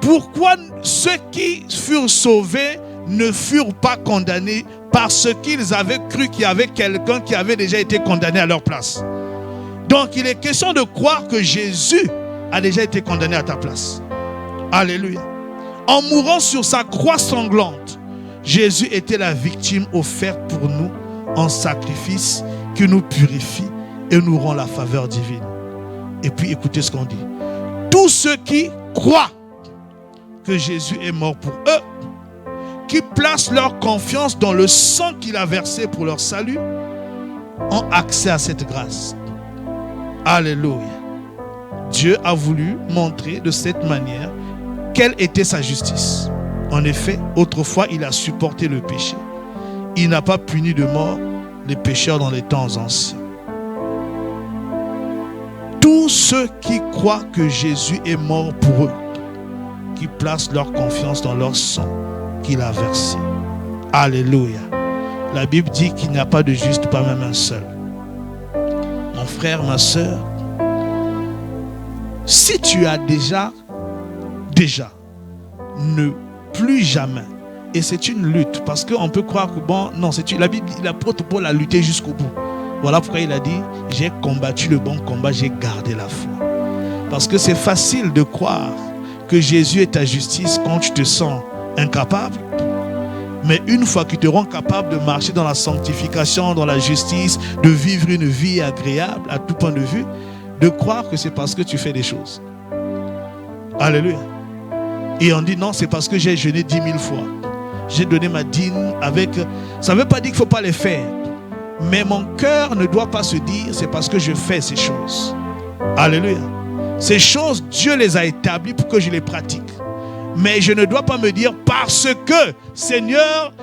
Pourquoi ceux qui furent sauvés ne furent pas condamnés? Parce qu'ils avaient cru qu'il y avait quelqu'un qui avait déjà été condamné à leur place. Donc il est question de croire que Jésus a déjà été condamné à ta place. Alléluia. En mourant sur sa croix sanglante, Jésus était la victime offerte pour nous en sacrifice qui nous purifie et nous rend la faveur divine. Et puis écoutez ce qu'on dit. Tous ceux qui croient que Jésus est mort pour eux, qui placent leur confiance dans le sang qu'il a versé pour leur salut, ont accès à cette grâce. Alléluia. Dieu a voulu montrer de cette manière quelle était sa justice. En effet, autrefois, il a supporté le péché. Il n'a pas puni de mort les pécheurs dans les temps anciens. Tous ceux qui croient que Jésus est mort pour eux, qui placent leur confiance dans leur sang qu'il a versé. Alléluia. La Bible dit qu'il n'y a pas de juste, pas même un seul. Mon frère, ma soeur, si tu as déjà, ne plus jamais. Et c'est une lutte, parce qu'on peut croire que bon, non, c'est la Bible, l'apôtre Paul a lutté jusqu'au bout. Voilà pourquoi il a dit, j'ai combattu le bon combat, j'ai gardé la foi. Parce que c'est facile de croire que Jésus est ta justice quand tu te sens incapable. Mais une fois que tu te rends capable de marcher dans la sanctification, dans la justice, de vivre une vie agréable à tout point de vue, de croire que c'est parce que tu fais des choses. Alléluia. Et on dit non, c'est parce que j'ai jeûné 10 000 fois. J'ai donné ma dîme avec... Ça ne veut pas dire qu'il ne faut pas les faire. Mais mon cœur ne doit pas se dire c'est parce que je fais ces choses. Alléluia. Ces choses, Dieu les a établies pour que je les pratique. Mais je ne dois pas me dire parce que, Seigneur,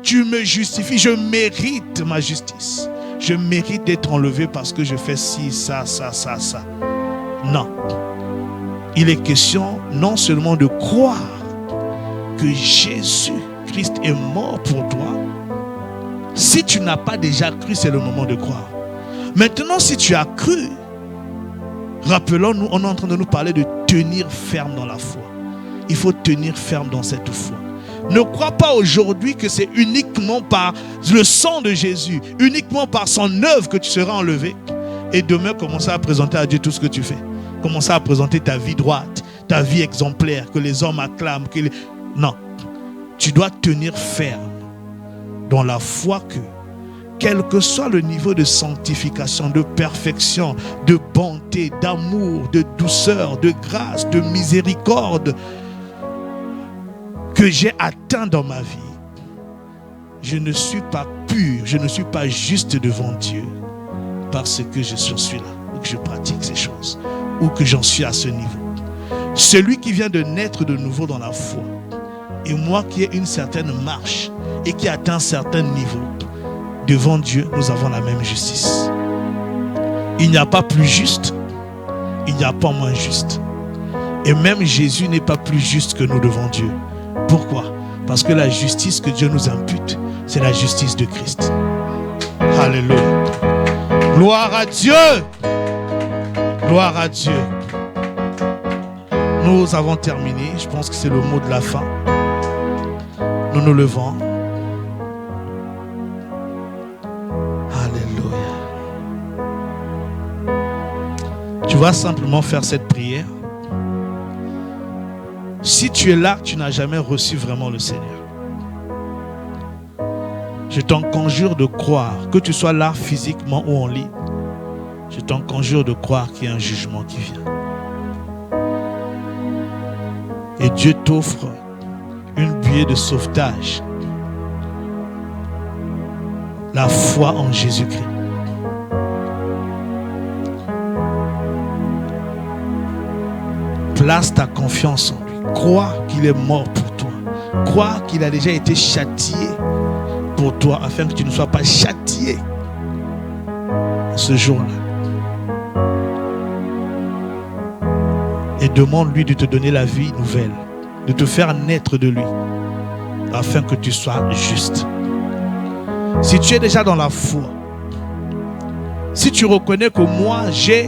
tu me justifies, je mérite ma justice. Je mérite d'être enlevé parce que je fais ci, ça. Non. Il est question non seulement de croire que Jésus-Christ est mort pour toi. Si tu n'as pas déjà cru, c'est le moment de croire. Maintenant, si tu as cru, rappelons-nous, on est en train de nous parler de tenir ferme dans la foi. Il faut tenir ferme dans cette foi. Ne crois pas aujourd'hui que c'est uniquement par le sang de Jésus, uniquement par son œuvre que tu seras enlevé. Et demain, commencer à présenter à Dieu tout ce que tu fais. Commencer à présenter ta vie droite, ta vie exemplaire, que les hommes acclament. Non. Tu dois tenir ferme dans la foi que, quel que soit le niveau de sanctification, de perfection, de bonté, d'amour, de douceur, de grâce, de miséricorde que j'ai atteint dans ma vie, je ne suis pas pur, je ne suis pas juste devant Dieu parce que je suis là, ou que je pratique ces choses, ou que j'en suis à ce niveau. Celui qui vient de naître de nouveau dans la foi, et moi qui ai une certaine marche et qui atteint un certain niveau, devant Dieu, nous avons la même justice. Il n'y a pas plus juste, il n'y a pas moins juste. Et même Jésus n'est pas plus juste que nous devant Dieu. Pourquoi? Parce que la justice que Dieu nous impute, c'est la justice de Christ. Alléluia. Gloire à Dieu. Gloire à Dieu. Nous avons terminé. Je pense que c'est le mot de la fin. Nous nous levons. Alléluia. Tu vas simplement faire cette prière. Si tu es là, tu n'as jamais reçu vraiment le Seigneur. Je t'en conjure de croire, que tu sois là physiquement ou en ligne, je t'en conjure de croire qu'il y a un jugement qui vient. Et Dieu t'offre une buée de sauvetage. La foi en Jésus-Christ. Place ta confiance en lui. Crois qu'il est mort pour toi. Crois qu'il a déjà été châtié pour toi, afin que tu ne sois pas châtié ce jour-là. Et demande-lui de te donner la vie nouvelle, de te faire naître de lui, afin que tu sois juste. Si tu es déjà dans la foi, si tu reconnais que moi,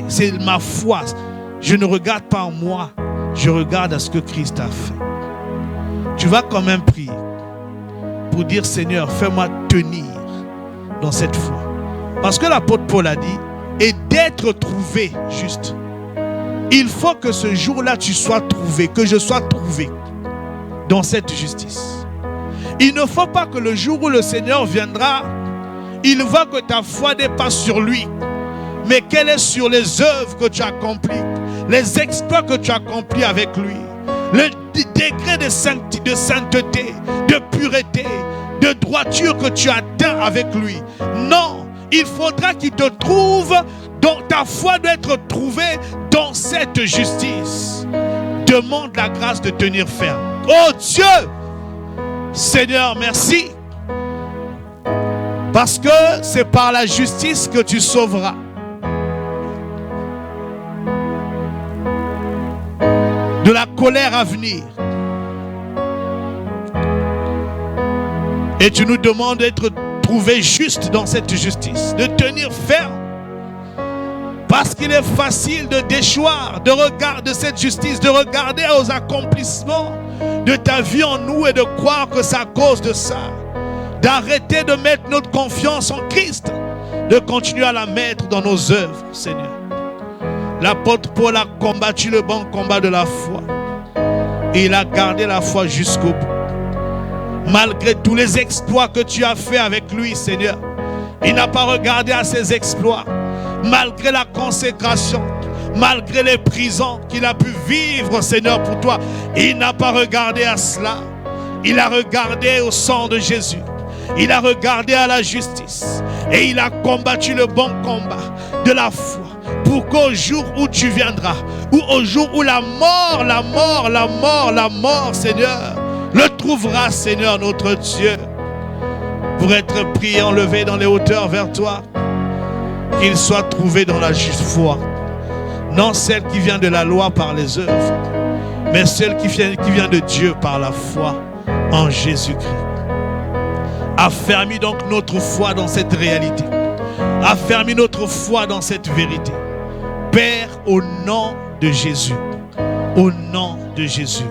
c'est ma foi, je ne regarde pas en moi, je regarde à ce que Christ a fait. Tu vas quand même prier pour dire, Seigneur, fais-moi tenir dans cette foi. Parce que l'apôtre Paul a dit, et d'être trouvé juste. Il faut que ce jour-là, tu sois trouvé, que je sois trouvé dans cette justice. Il ne faut pas que le jour où le Seigneur viendra, il voit que ta foi n'est pas sur lui, mais qu'elle est sur les œuvres que tu as accomplies, les exploits que tu as accomplis avec lui, le degré de sainteté, de pureté, de droiture que tu as atteint avec lui. Non, il faudra qu'il te trouve, donc ta foi doit être trouvée dans cette justice. Demande la grâce de tenir ferme. Oh Dieu, Seigneur, merci, parce que c'est par la justice que tu sauveras. De la colère à venir. Et tu nous demandes d'être trouvé juste dans cette justice, de tenir ferme. Parce qu'il est facile de déchoir, de regarder cette justice, de regarder aux accomplissements de ta vie en nous et de croire que c'est à cause de ça. D'arrêter de mettre notre confiance en Christ, de continuer à la mettre dans nos œuvres, Seigneur. L'apôtre Paul a combattu le bon combat de la foi. Et il a gardé la foi jusqu'au bout. Malgré tous les exploits que tu as fait avec lui, Seigneur, il n'a pas regardé à ses exploits. Malgré la consécration, malgré les prisons qu'il a pu vivre, Seigneur, pour toi, il n'a pas regardé à cela. Il a regardé au sang de Jésus. Il a regardé à la justice. Et il a combattu le bon combat de la foi. Pour qu'au jour où tu viendras, ou au jour où la mort, Seigneur, le trouvera, Seigneur, notre Dieu, pour être pris et enlevé dans les hauteurs vers toi, qu'il soit trouvé dans la juste foi. Non celle qui vient de la loi par les œuvres, mais celle qui vient de Dieu par la foi en Jésus-Christ. Affermis donc notre foi dans cette réalité. Affermis notre foi dans cette vérité. Père, au nom de Jésus, au nom de Jésus,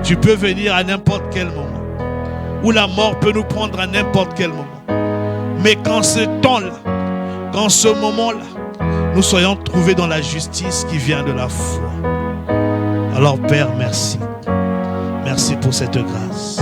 tu peux venir à n'importe quel moment, où la mort peut nous prendre à n'importe quel moment. Mais quand ce temps-là, quand ce moment-là, nous soyons trouvés dans la justice qui vient de la foi. Alors Père, merci. Merci pour cette grâce.